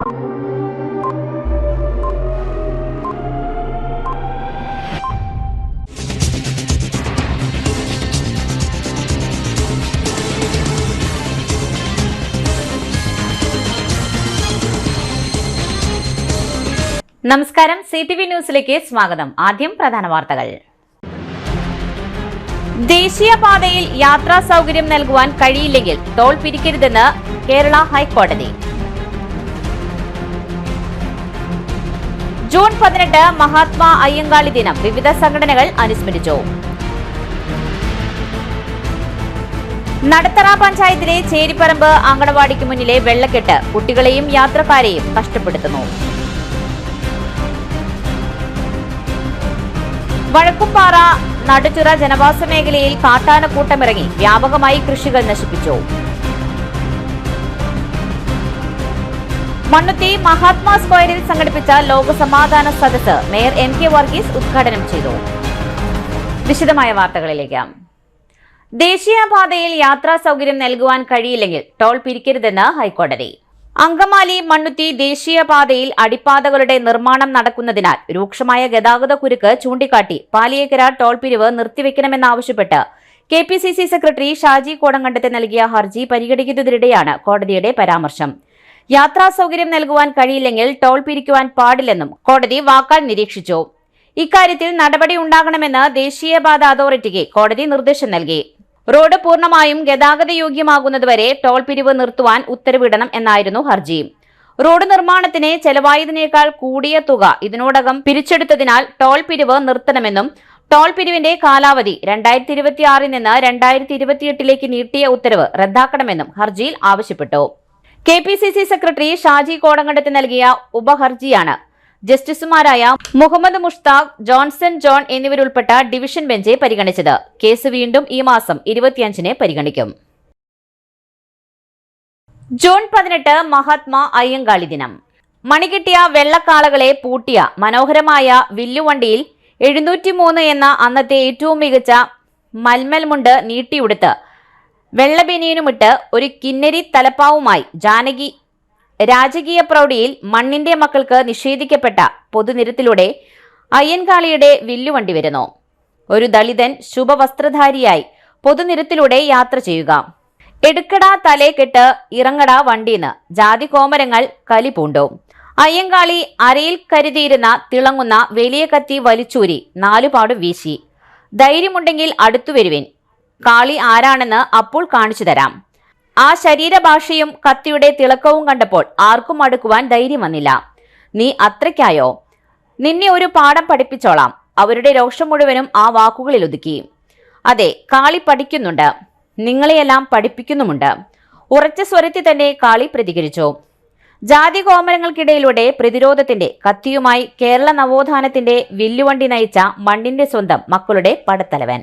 നമസ്കാരം, CTV ന്യൂസിലേക്ക് സ്വാഗതം. ആദ്യം പ്രധാന വാർത്തകൾ. ദേശീയപാതയിൽ യാത്രാ സൗകര്യം നൽകുവാൻ കഴിയില്ലെങ്കിൽ ടോൾ പിരിക്കരുതെന്ന് കേരള ഹൈക്കോടതി. ജൂൺ 18 മഹാത്മാ അയ്യങ്കാളി ദിനം വിവിധ സംഘടനകൾ അനുസ്മരിച്ചു. നടത്തറ പഞ്ചായത്തിലെ ചേരിപ്പറമ്പ് അങ്കണവാടിക്ക് മുന്നിലെ വെള്ളക്കെട്ട് കുട്ടികളെയും യാത്രക്കാരെയും കഷ്ടപ്പെടുത്തുന്നു. വഴക്കുംപാറ നടുച്ചിറ ജനവാസ മേഖലയിൽ കാട്ടാനക്കൂട്ടമിറങ്ങി വ്യാപകമായി കൃഷികൾ നശിപ്പിച്ചു. മണ്ണുത്തി മഹാത്മാ സ്ക്വയറിൽ സംഘടിപ്പിച്ച ലോകസമാധാന സദസ്സ് മേയർ MK വർഗീസ് ഉദ്ഘാടനം ചെയ്തു. വിശദമായ വാർത്തകളിലേക്ക്. ദേശീയപാതയിൽ യാത്രാ സൗകര്യം നൽകുവാൻ കഴിയില്ലെങ്കിൽ ടോൾ പിരിക്കരുതെന്ന് ഹൈക്കോടതി. അങ്കമാലി മണ്ണുത്തി ദേശീയപാതയിൽ അടിപ്പാതകളുടെ നിർമ്മാണം നടക്കുന്നതിനാൽ രൂക്ഷമായ ഗതാഗത കുരുക്ക് ചൂണ്ടിക്കാട്ടി പാലിയേക്കര ടോൾ പിരിവ് നിർത്തിവെക്കണമെന്നാവശ്യപ്പെട്ട് KPCC സെക്രട്ടറി ഷാജി കോടങ്കണ്ടത്ത് നൽകിയ ഹർജി പരിഗണിക്കുന്നതിനിടെയാണ് കോടതിയുടെ പരാമർശം. യാത്രാ സൗകര്യം നൽകുവാൻ കഴിയില്ലെങ്കിൽ ടോൾ പിരിക്കുവാൻ പാടില്ലെന്നും കോടതി വാക്കാൽ നിരീക്ഷിച്ചു. ഇക്കാര്യത്തിൽ നടപടി ഉണ്ടാകണമെന്ന് ദേശീയപാത അതോറിറ്റിക്ക് കോടതി നിർദ്ദേശം നൽകി. റോഡ് പൂർണ്ണമായും ഗതാഗത യോഗ്യമാകുന്നതുവരെ ടോൾ പിരിവ് നിർത്തുവാൻ ഉത്തരവിടണം എന്നായിരുന്നു ഹർജി. റോഡ് നിർമ്മാണത്തിന് ചെലവായതിനേക്കാൾ കൂടിയ തുക ഇതിനോടകം പിരിച്ചെടുത്തതിനാൽ ടോൾ പിരിവ് നിർത്തണമെന്നും ടോൾ പിരിവിന്റെ കാലാവധി 2026 നിന്ന് 2028 നീട്ടിയ ഉത്തരവ് റദ്ദാക്കണമെന്നും ഹർജിയിൽ ആവശ്യപ്പെട്ടു. KPCC സെക്രട്ടറി ഷാജി കോടങ്കണ്ടത്ത് നൽകിയ ഉപഹർജിയാണ് ജസ്റ്റിസുമാരായ മുഹമ്മദ് മുഷ്താഖ്, ജോൺസൺ ജോൺ എന്നിവരുൾപ്പെട്ട ഡിവിഷൻ ബെഞ്ച് പരിഗണിച്ചത്. കേസ് വീണ്ടും ഈ മാസം 25 പരിഗണിക്കും. ജൂൺ 18 മഹാത്മാ അയ്യങ്കാളി ദിനം. മണികിട്ടിയ വെള്ളക്കാളകളെ പൂട്ടിയ മനോഹരമായ വില്ലുവണ്ടിയിൽ 703 എന്ന അന്നത്തെ ഏറ്റവും മികച്ച മൽമൽമുണ്ട് നീട്ടിയുടുത്ത് വെള്ളബെനിയനുമിട്ട് ഒരു കിന്നരി തലപ്പാവുമായി ജാനകി രാജകീയ പ്രൗഢിയിൽ മണ്ണിന്റെ മക്കൾക്ക് നിഷേധിക്കപ്പെട്ട പൊതുനിരത്തിലൂടെ അയ്യൻകാളിയുടെ വില്ലുവണ്ടി വരുന്നു. ഒരു ദളിതൻ ശുഭവസ്ത്രധാരിയായി പൊതുനിരത്തിലൂടെ യാത്ര ചെയ്യുക. എടുക്കടാ തലേക്കെട്ട് ഇറങ്ങടാ വണ്ടീന്ന് ജാതി കോമരങ്ങൾ കലിപൂണ്ടു. അയ്യങ്കാളി അരയിൽ കരുതിയിരുന്ന തിളങ്ങുന്ന വലിയ കത്തി വലിച്ചൂരി 4 പാടു വീശി. ധൈര്യമുണ്ടെങ്കിൽ അടുത്തു വരുവിൻ, കാളി ആരാണെന്ന് അപ്പോൾ കാണിച്ചു തരാം. ആ ശരീരഭാഷയും കത്തിയുടെ തിളക്കവും കണ്ടപ്പോൾ ആർക്കും അടുക്കുവാൻ ധൈര്യം വന്നില്ല. നീ അത്രയ്ക്കായോ? നിന്നെ ഒരു പാഠം പഠിപ്പിച്ചോളാം. അവരുടെ രോഷം മുഴുവനും ആ വാക്കുകളിൽ ഒതുക്കി. അതെ, കാളി പഠിക്കുന്നുണ്ട്, നിങ്ങളെയെല്ലാം പഠിപ്പിക്കുന്നുമുണ്ട്. ഉറച്ച സ്വരത്തിൽ തന്നെ കാളി പ്രതികരിച്ചു. ജാതി കോമരങ്ങൾക്കിടയിലൂടെ പ്രതിരോധത്തിന്റെ കത്തിയുമായി കേരള നവോത്ഥാനത്തിന്റെ വില്ലുവണ്ടി നയിച്ച മണ്ണിന്റെ സ്വന്തം മക്കളുടെ പടത്തലവൻ.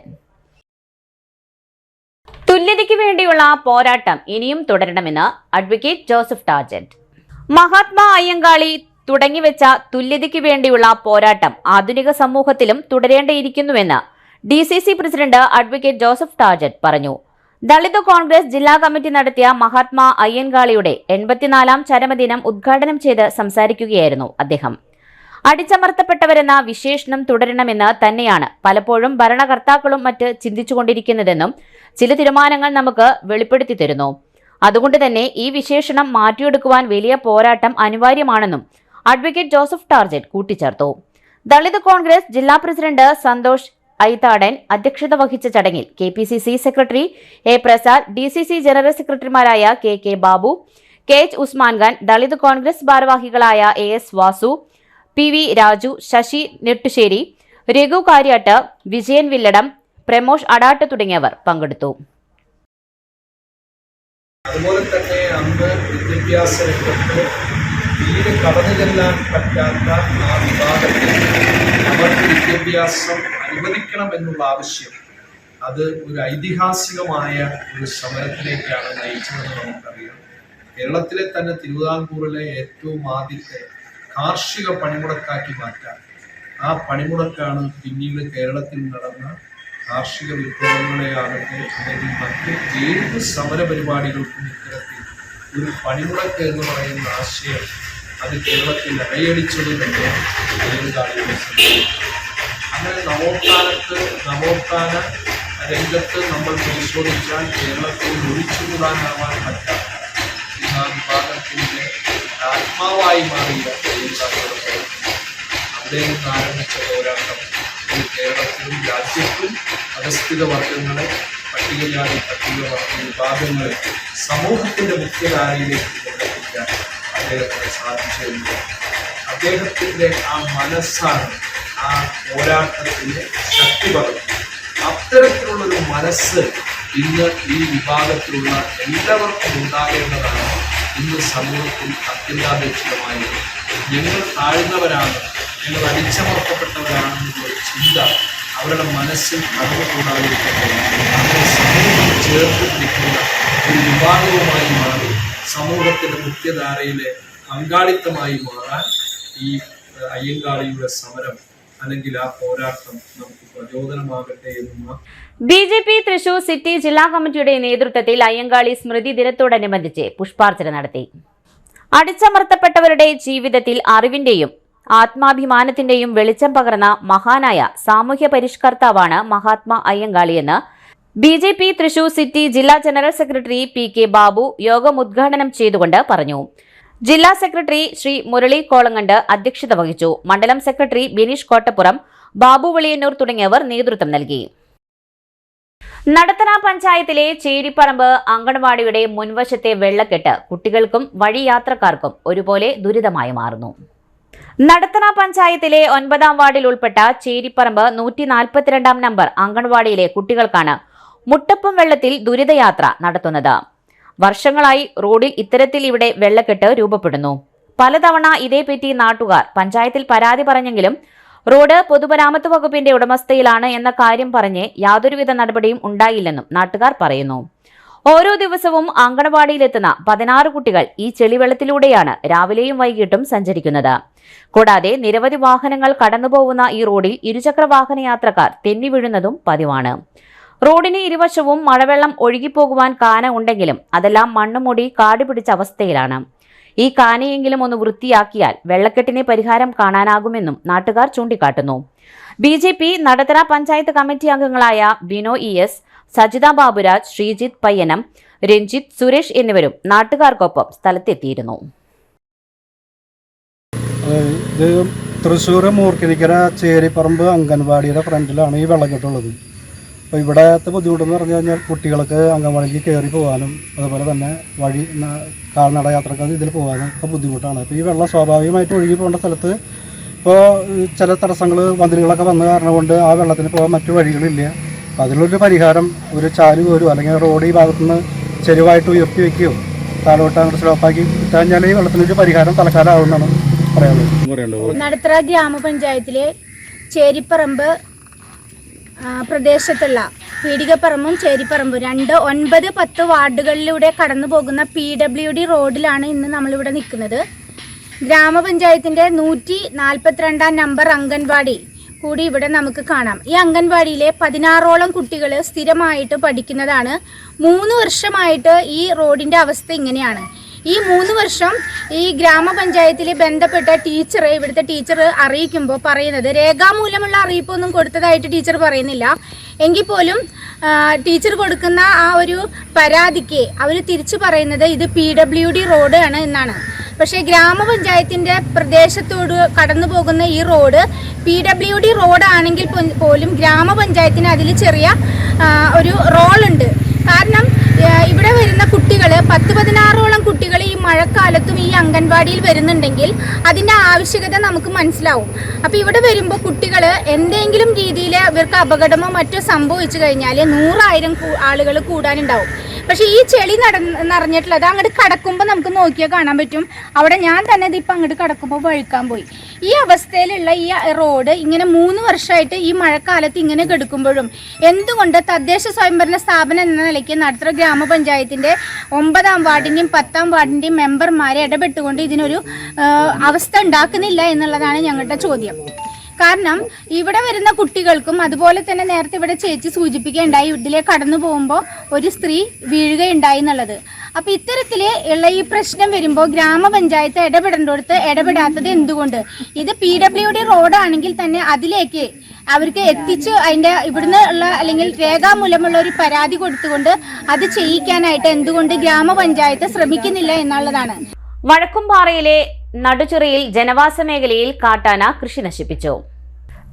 തുല്യതയ്ക്ക് വേണ്ടിയുള്ള പോരാട്ടം ഇനിയും തുടരണമെന്ന് അഡ്വക്കേറ്റ് ജോസഫ് ടാർജറ്റ്. മഹാത്മാ അയ്യങ്കാളി തുടങ്ങിവെച്ച തുല്യതയ്ക്ക് വേണ്ടിയുള്ള പോരാട്ടം ആധുനിക സമൂഹത്തിലും തുടരേണ്ടിയിരിക്കുന്നുവെന്ന് DCC പ്രസിഡന്റ് അഡ്വക്കേറ്റ് ജോസഫ് ടാർജറ്റ് പറഞ്ഞു. ദളിത് കോൺഗ്രസ് ജില്ലാ കമ്മിറ്റി നടത്തിയ മഹാത്മാ അയ്യങ്കാളിയുടെ 84ാം ചരമദിനം ഉദ്ഘാടനം ചെയ്ത് സംസാരിക്കുകയായിരുന്നു അദ്ദേഹം. അടിച്ചമർത്തപ്പെട്ടവരെന്ന വിശേഷണം തുടരണമെന്ന് തന്നെയാണ് പലപ്പോഴും ഭരണകർത്താക്കളും മറ്റ് ചിന്തിച്ചുകൊണ്ടിരിക്കുന്നതെന്നും ചില തീരുമാനങ്ങൾ നമുക്ക് വെളിപ്പെടുത്തി തരുന്നു. അതുകൊണ്ട് തന്നെ ഈ വിശേഷണം മാറ്റിയെടുക്കുവാൻ വലിയ പോരാട്ടം അനിവാര്യമാണെന്നും അഡ്വക്കേറ്റ് ജോസഫ് ടാർജറ്റ് കൂട്ടിച്ചേർത്തു. ദളിത് കോൺഗ്രസ് ജില്ലാ പ്രസിഡന്റ് സന്തോഷ് ഐതാടൻ അധ്യക്ഷത വഹിച്ച ചടങ്ങിൽ KPCC secretary A Prasad, DCC general സെക്രട്ടറിമാരായ KK ബാബു, KH ഉസ്മാൻ ഖാൻ, ദളിത് കോൺഗ്രസ് ഭാരവാഹികളായ AS വാസു, PV രാജു, ശശി നെട്ടുശ്ശേരി, രഘു കാര്യാട്ട്, വിജയൻ വില്ലടം, പ്രമോഷ് അടാട്ട് തുടങ്ങിയവർ പങ്കെടുത്തു. അതുപോലെ തന്നെ അന്ന് വിദ്യാഭ്യാസ രംഗത്ത് തീരെ കടന്നു ചെല്ലാൻ പറ്റാത്ത ആ വിഭാഗത്തിൽ അവർക്ക് വിദ്യാഭ്യാസം അനുവദിക്കണം എന്നുള്ള ആവശ്യം അത് ഒരു ഐതിഹാസികമായ ഒരു സമരത്തിലേക്കാണ് നയിച്ചതെന്ന് നമുക്കറിയാം. കേരളത്തിലെ തന്നെ തിരുവിതാംകൂറിലെ ഏറ്റവും ആദ്യത്തെ കാർഷിക പണിമുടക്കാക്കി മാറ്റാൻ ആ പണിമുടക്കാണ് പിന്നീട് കേരളത്തിൽ നടന്ന കാർഷിക വിപ്ലവങ്ങളെ ആകട്ടെ അല്ലെങ്കിൽ മറ്റ് ഏത് സമര പരിപാടികൾക്കും ഇത്തരത്തിൽ ഒരു പണിമുടക്ക് എന്ന് പറയുന്ന ആശയം അത് കേരളത്തിൽ ഇടയടിച്ചതും തന്നെ അയ്യങ്കാളിയുടെ അങ്ങനെ നവോത്ഥാന രംഗത്ത് നമ്മൾ പരിശോധിച്ചാൽ കേരളത്തിൽ ഒഴിച്ചുകൂടാനാവാൻ പറ്റാത്ത വിഭാഗത്തിൻ്റെ ആത്മാവായി മാറിയ അയ്യങ്കാളിയുടെ അദ്ദേഹം ആരംഭിച്ച പോരാട്ടം കേരളത്തിലും രാജ്യത്തും അധസ്ഥിത വർഗങ്ങളെ പട്ടികജാതി പട്ടികവർഗ വിഭാഗങ്ങളെ സമൂഹത്തിൻ്റെ മുഖ്യധാരയിലേക്ക് കൊണ്ടെത്തിക്കാൻ അദ്ദേഹത്തിന് സാധിച്ചിട്ടുണ്ട്. അദ്ദേഹത്തിൻ്റെ ആ മനസ്സാണ് ആ പോരാട്ടത്തിന് ശക്തി പകർന്നത്. അത്തരത്തിലുള്ളൊരു മനസ്സ് ഇന്ന് ഈ വിഭാഗത്തിലുള്ള എല്ലാവർക്കും ഉണ്ടാകേണ്ടതാണ്. ഇന്ന് സമൂഹത്തിൽ അത്യന്താപേക്ഷിതമായി ഞങ്ങൾ താഴ്ന്നവരാണ്, ഞങ്ങൾ അടിച്ചമർത്തപ്പെട്ടവരാണെന്നുള്ള ചിന്ത അവരുടെ മനസ്സിൽ കടന്നുകൂടാതിരിക്കട്ടെ. അങ്ങനെ സമൂഹം ചേർത്ത് പിടിക്കുന്ന ഒരു വിഭാഗവുമായി മാറി സമൂഹത്തിൻ്റെ മുഖ്യധാരയിലെ പങ്കാളിത്തമായി മാറാൻ ഈ അയ്യങ്കാളിയുടെ സമരം അല്ലെങ്കിൽ ആ പോരാട്ടം നമുക്ക് പ്രചോദനമാകട്ടെ എന്ന BJP തൃശൂർ സിറ്റി ജില്ലാ കമ്മിറ്റിയുടെ നേതൃത്വത്തിൽ അയ്യങ്കാളി സ്മൃതി ദിനത്തോടനുബന്ധിച്ച് പുഷ്പാർച്ചന നടത്തി. അടിച്ചമർത്തപ്പെട്ടവരുടെ ജീവിതത്തിൽ അറിവിന്റെയും ആത്മാഭിമാനത്തിന്റെയും വെളിച്ചം പകർന്ന മഹാനായ സാമൂഹ്യ പരിഷ്കർത്താവാണ് മഹാത്മാ അയ്യങ്കാളിയെന്ന് BJP തൃശൂർ സിറ്റി ജില്ലാ ജനറൽ സെക്രട്ടറി PK ബാബു യോഗം ഉദ്ഘാടനം ചെയ്തുകൊണ്ട് പറഞ്ഞു. ജില്ലാ സെക്രട്ടറി ശ്രീ മുരളി കോളങ്ങണ്ട് അധ്യക്ഷത വഹിച്ചു. മണ്ഡലം സെക്രട്ടറി ബിനീഷ് കോട്ടപ്പുറം, ബാബു വെളിയന്നൂർ തുടങ്ങിയവർ നേതൃത്വം നൽകി. നടത്തറ പഞ്ചായത്തിലെ ചേരിപ്പറമ്പ് അങ്കണവാടിയുടെ മുൻവശത്തെ വെള്ളക്കെട്ട് കുട്ടികൾക്കും വഴിയാത്രക്കാർക്കും ഒരുപോലെ ദുരിതമായി മാറുന്നു. നടത്തറ പഞ്ചായത്തിലെ 9-ാം വാർഡിൽ ഉൾപ്പെട്ട ചേരിപ്പറമ്പ് 142-ാം നമ്പർ അങ്കണവാടിയിലെ കുട്ടികൾക്കാണ് മുട്ടപ്പം വെള്ളത്തിൽ ദുരിതയാത്ര നടത്തുന്നത്. വർഷങ്ങളായി റോഡിൽ ഇത്തരത്തിൽ ഇവിടെ വെള്ളക്കെട്ട് രൂപപ്പെടുന്നു. പലതവണ ഇതേപ്പറ്റി നാട്ടുകാർ പഞ്ചായത്തിൽ പരാതി പറഞ്ഞെങ്കിലും റോഡ് പൊതുമരാമത്ത് വകുപ്പിന്റെ ഉടമസ്ഥയിലാണ് എന്ന കാര്യം പറഞ്ഞ് യാതൊരുവിധ നടപടിയും ഉണ്ടായില്ലെന്നും നാട്ടുകാർ പറയുന്നു. ഓരോ ദിവസവും അങ്കണവാടിയിലെത്തുന്ന 16 കുട്ടികൾ ഈ ചെളിവെള്ളത്തിലൂടെയാണ് രാവിലെയും വൈകിട്ടും സഞ്ചരിക്കുന്നത്. കൂടാതെ നിരവധി വാഹനങ്ങൾ കടന്നുപോകുന്ന ഈ റോഡിൽ ഇരുചക്ര വാഹന യാത്രക്കാർ തെന്നി വീഴുന്നതും പതിവാണ്. റോഡിന് ഇരുവശവും മഴവെള്ളം ഒഴുകിപ്പോകുവാൻ കാന ഉണ്ടെങ്കിലും അതെല്ലാം മണ്ണുമൂടി കാടുപിടിച്ച അവസ്ഥയിലാണ്. ഈ കാനയെങ്കിലും ഒന്ന് വൃത്തിയാക്കിയാൽ വെള്ളക്കെട്ടിന് പരിഹാരം കാണാനാകുമെന്നും നാട്ടുകാർ ചൂണ്ടിക്കാട്ടുന്നു. BJP നടത്തറ പഞ്ചായത്ത് കമ്മിറ്റി അംഗങ്ങളായ ബിനോ ES, സജിത ബാബുരാജ്, ശ്രീജിത്ത് പയ്യനം, രഞ്ജിത്ത്, സുരേഷ് എന്നിവരും നാട്ടുകാർക്കൊപ്പം സ്ഥലത്തെത്തിയിരുന്നു. ഇത് തൃശ്ശൂർ മൂർക്കിനിക്കര ചേരിപ്പറമ്പ് അംഗൻവാടിയുടെ ഫ്രണ്ടിലാണ് ഈ വെള്ളക്കെട്ടുള്ളത്. അപ്പോൾ ഇവിടത്തെ ബുദ്ധിമുട്ടെന്ന് പറഞ്ഞു കഴിഞ്ഞാൽ കുട്ടികൾക്ക് അംഗൻവാടിക്ക് കയറി പോകാനും അതുപോലെ തന്നെ വഴി കാൽനട യാത്രക്കാർക്ക് ഇതിൽ പോകാനും ഒക്കെ ബുദ്ധിമുട്ടാണ്. അപ്പോൾ ഈ വെള്ളം സ്വാഭാവികമായിട്ട് ഒഴുകി പോകേണ്ട സ്ഥലത്ത് ഇപ്പോൾ ചില തടസ്സങ്ങൾ മതിലുകളൊക്കെ വന്ന കാരണം കൊണ്ട് ആ വെള്ളത്തിന് പോകാൻ മറ്റു വഴികളില്ല. അപ്പോൾ അതിലൊരു പരിഹാരം ഒരു ചാല് പോരുമോ അല്ലെങ്കിൽ റോഡ് ഈ ഭാഗത്തുനിന്ന് ചെരുവായിട്ട് ഉയർത്തി വയ്ക്കുകയോ താഴോട്ട് അങ്ങോട്ട് സ്ലോപ്പാക്കി കഴിഞ്ഞാൽ ഈ വെള്ളത്തിനൊരു പരിഹാരം തൽക്കാലം ആവുമെന്നാണ് പറയാനുള്ളത്. നടത്തറ ഗ്രാമപഞ്ചായത്തിലെ ചേരിപ്പറമ്പ് പ്രദേശത്തുള്ള പീടികപ്പറമ്പും ചേരിപ്പറമ്പും 2, 9, 10 വാർഡുകളിലൂടെ കടന്നു പോകുന്ന PWD റോഡിലാണ് ഇന്ന് നമ്മളിവിടെ നിൽക്കുന്നത്. ഗ്രാമപഞ്ചായത്തിൻ്റെ 142-ാം നമ്പർ അംഗൻവാടി കൂടി ഇവിടെ നമുക്ക് കാണാം. ഈ അംഗൻവാടിയിലെ 16ഓളം കുട്ടികൾ സ്ഥിരമായിട്ട് പഠിക്കുന്നതാണ്. 3 വർഷമായിട്ട് ഈ റോഡിൻ്റെ അവസ്ഥ ഇങ്ങനെയാണ്. ഈ 3 വർഷം ഈ ഗ്രാമപഞ്ചായത്തിൽ ബന്ധപ്പെട്ട ടീച്ചറെ ഇവിടുത്തെ ടീച്ചർ അറിയിക്കുമ്പോൾ പറയുന്നത് രേഖാമൂലമുള്ള അറിയിപ്പൊന്നും കൊടുത്തതായിട്ട് ടീച്ചർ പറയുന്നില്ല. എങ്കിൽ പോലും ടീച്ചർ കൊടുക്കുന്ന ആ ഒരു പരാതിക്ക് അവർ തിരിച്ചു പറയുന്നത് ഇത് PWD റോഡ് ആണ് എന്നാണ്. പക്ഷേ ഗ്രാമപഞ്ചായത്തിൻ്റെ പ്രദേശത്തോട് കടന്നു പോകുന്ന ഈ റോഡ് PWD റോഡാണെങ്കിൽ പോലും ഗ്രാമപഞ്ചായത്തിന് അതിൽ ചെറിയ ഒരു റോളുണ്ട്. കാരണം ഇവിടെ വരുന്ന കുട്ടികൾ 10-16ഓളം കുട്ടികൾ ഈ മഴക്കാലത്തും ഈ അംഗൻവാടിയിൽ വരുന്നുണ്ടെങ്കിൽ അതിൻ്റെ ആവശ്യകത നമുക്ക് മനസ്സിലാവും. അപ്പോൾ ഇവിടെ വരുമ്പോൾ കുട്ടികൾ എന്തെങ്കിലും രീതിയിൽ ഇവർക്ക് അപകടമോ മറ്റോ സംഭവിച്ചു കഴിഞ്ഞാൽ 100,000 ആളുകൾ കൂടാനുണ്ടാവും. പക്ഷേ ഈ ചെളി നിറഞ്ഞിട്ടുള്ളത് അങ്ങോട്ട് കടക്കുമ്പോൾ നമുക്ക് നോക്കിയാൽ കാണാൻ പറ്റും. അവിടെ ഞാൻ തന്നെ ഇതിപ്പോൾ അങ്ങോട്ട് കടക്കുമ്പോൾ വഴുക്കാൻ പോയി. ഈ അവസ്ഥയിലുള്ള ഈ റോഡ് ഇങ്ങനെ 3 വർഷമായിട്ട് ഈ മഴക്കാലത്ത് ഇങ്ങനെ കിടക്കുമ്പോഴും എന്തുകൊണ്ട് തദ്ദേശ സ്വയംഭരണ സ്ഥാപനം എന്ന നിലയ്ക്ക് നടത്തറ ഗ്രാമപഞ്ചായത്തിൻ്റെ 9-ാം വാർഡിൻ്റെയും 10-ാം വാർഡിൻ്റെയും മെമ്പർമാരെ ഇടപെട്ടുകൊണ്ട് ഇതിനൊരു അവസ്ഥ ഉണ്ടാക്കുന്നില്ല എന്നുള്ളതാണ് ഞങ്ങളുടെ ചോദ്യം. കാരണം ഇവിടെ വരുന്ന കുട്ടികൾക്കും അതുപോലെ തന്നെ നേരത്തെ ഇവിടെ ചേച്ചി സൂചിപ്പിക്കുകയുണ്ടായി, ഇതിലെ കടന്നു പോകുമ്പോൾ ഒരു സ്ത്രീ വീഴുകയുണ്ടായി എന്നുള്ളത്. അപ്പൊ ഇത്തരത്തില് ഉള്ള ഈ പ്രശ്നം വരുമ്പോൾ ഗ്രാമപഞ്ചായത്ത് ഇടപെടേണ്ടടുത്ത് ഇടപെടാത്തത് എന്തുകൊണ്ട്? ഇത് PWD റോഡാണെങ്കിൽ തന്നെ അതിലേക്ക് അവർക്ക് എത്തിച്ച് അതിന്റെ ഇവിടുന്ന് ഉള്ള അല്ലെങ്കിൽ രേഖാമൂലമുള്ള ഒരു പരാതി കൊടുത്തുകൊണ്ട് അത് ചെയ്യിക്കാനായിട്ട് എന്തുകൊണ്ട് ഗ്രാമപഞ്ചായത്ത് ശ്രമിക്കുന്നില്ല എന്നുള്ളതാണ്. വഴക്കുംപാറയിലെ നടുചിറയിൽ ജനവാസ മേഖലയിൽ കാട്ടാന കൃഷി നശിപ്പിച്ചു.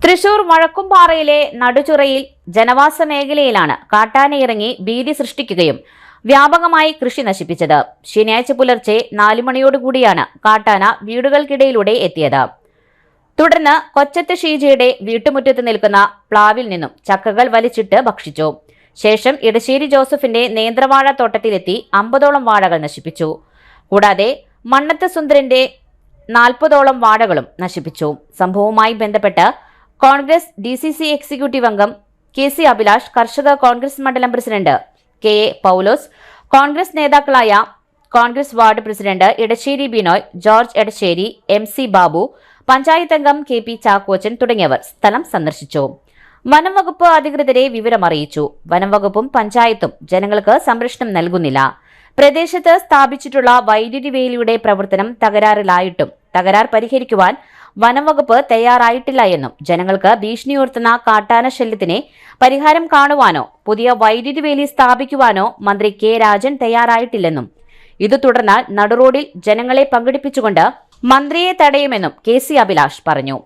തൃശൂർ വഴക്കുംപാറയിലെ നടുചിറയിൽ ജനവാസ മേഖലയിലാണ് കാട്ടാന ഇറങ്ങി ഭീതി സൃഷ്ടിക്കുകയും വ്യാപകമായി കൃഷി നശിപ്പിച്ചത്. ശനിയാഴ്ച പുലർച്ചെ 4 മണിയോടുകൂടിയാണ് കാട്ടാന വീടുകൾക്കിടയിലൂടെ എത്തിയത്. തുടർന്ന് കൊച്ചത്ത് ഷീജയുടെ വീട്ടുമുറ്റത്ത് നിൽക്കുന്ന പ്ലാവിൽ നിന്നും ചക്കകൾ വലിച്ചിട്ട് ഭക്ഷിച്ചു. ശേഷം ഇടശ്ശേരി ജോസഫിന്റെ നേന്ത്രവാഴ തോട്ടത്തിലെത്തി 50ഓളം വാഴകൾ നശിപ്പിച്ചു. കൂടാതെ മണ്ണത്ത് സുന്ദരന്റെ 40ഓളം വാഴകളും നശിപ്പിച്ചു. സംഭവവുമായി ബന്ധപ്പെട്ട് കോൺഗ്രസ് DCC എക്സിക്യൂട്ടീവ് അംഗം KC അഭിലാഷ്, കർഷക കോൺഗ്രസ് മണ്ഡലം പ്രസിഡന്റ് KA പൗലോസ്, കോൺഗ്രസ് നേതാക്കളായ Congress ward president Edassery Binoy, George Edassery, MC Babu, panchayat അംഗം KP ചാക്കോച്ചൻ തുടങ്ങിയവർ സ്ഥലം സന്ദർശിച്ചു. വനം വകുപ്പ് അധികൃതരെ വിവരമറിയിച്ചു. വനം വകുപ്പും പഞ്ചായത്തും ജനങ്ങൾക്ക് സംരക്ഷണം നൽകുന്നില്ല. പ്രദേശത്ത് സ്ഥാപിച്ചിട്ടുള്ള വൈദ്യുതി വേലിയുടെ പ്രവർത്തനം തകരാറിലായിട്ടും തകരാർ പരിഹരിക്കുവാൻ വനം വകുപ്പ് തയ്യാറായിട്ടില്ല എന്നും ജനങ്ങൾക്ക് ഭീഷണിയുയർത്തുന്ന കാട്ടാന ശല്യത്തിന് പരിഹാരം കാണുവാനോ പുതിയ വൈദ്യുതി വേലി സ്ഥാപിക്കുവാനോ മന്ത്രി K രാജൻ തയ്യാറായിട്ടില്ലെന്നും ഇത് തുടർന്നാൽ നടുറോഡിൽ ജനങ്ങളെ പങ്കെടുപ്പിച്ചുകൊണ്ട് മന്ത്രിയെ തടയുമെന്നും KC അഭിലാഷ് പറഞ്ഞു.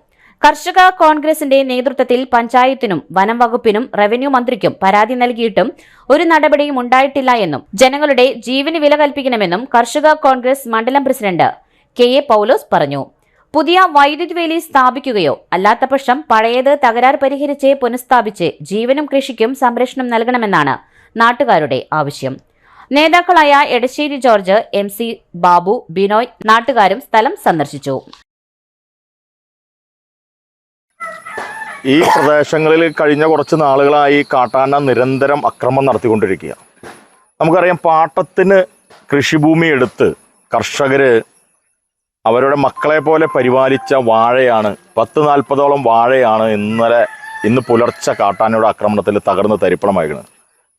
കർഷക കോൺഗ്രസിന്റെ നേതൃത്വത്തിൽ പഞ്ചായത്തിനും വനം വകുപ്പിനും റവന്യൂ മന്ത്രിക്കും പരാതി നൽകിയിട്ടും ഒരു നടപടിയും ഉണ്ടായിട്ടില്ല എന്നും ജനങ്ങളുടെ ജീവന് വില കൽപ്പിക്കണമെന്നും കർഷക കോൺഗ്രസ് മണ്ഡലം പ്രസിഡന്റ് KA പൗലോസ് പറഞ്ഞു. പുതിയ വൈദ്യുതി വേലി സ്ഥാപിക്കുകയോ അല്ലാത്തപക്ഷം പഴയത് തകരാർ പരിഹരിച്ച് പുനഃസ്ഥാപിച്ച് ജീവനും കൃഷിക്കും സംരക്ഷണം നൽകണമെന്നാണ് നാട്ടുകാരുടെ ആവശ്യം. നേതാക്കളായ എടശ്ശേരി ജോർജ്, MC ബാബു, ബിനോയ്, നാട്ടുകാരും സ്ഥലം സന്ദർശിച്ചു. ഈ പ്രദേശങ്ങളിൽ കഴിഞ്ഞ കുറച്ച് നാളുകളായി കാട്ടാന നിരന്തരം അക്രമം നടത്തിക്കൊണ്ടിരിക്കുക. നമുക്കറിയാം, പാട്ടത്തിന് കൃഷിഭൂമി എടുത്ത് കർഷകര് അവരുടെ മക്കളെ പോലെ പരിപാലിച്ച വാഴയാണ് 10-40ഓളം വാഴയാണ് ഇന്ന് പുലർച്ചെ കാട്ടാനയുടെ ആക്രമണത്തിൽ തകർന്ന് തരിപ്പണമായിരിക്കുന്നത്.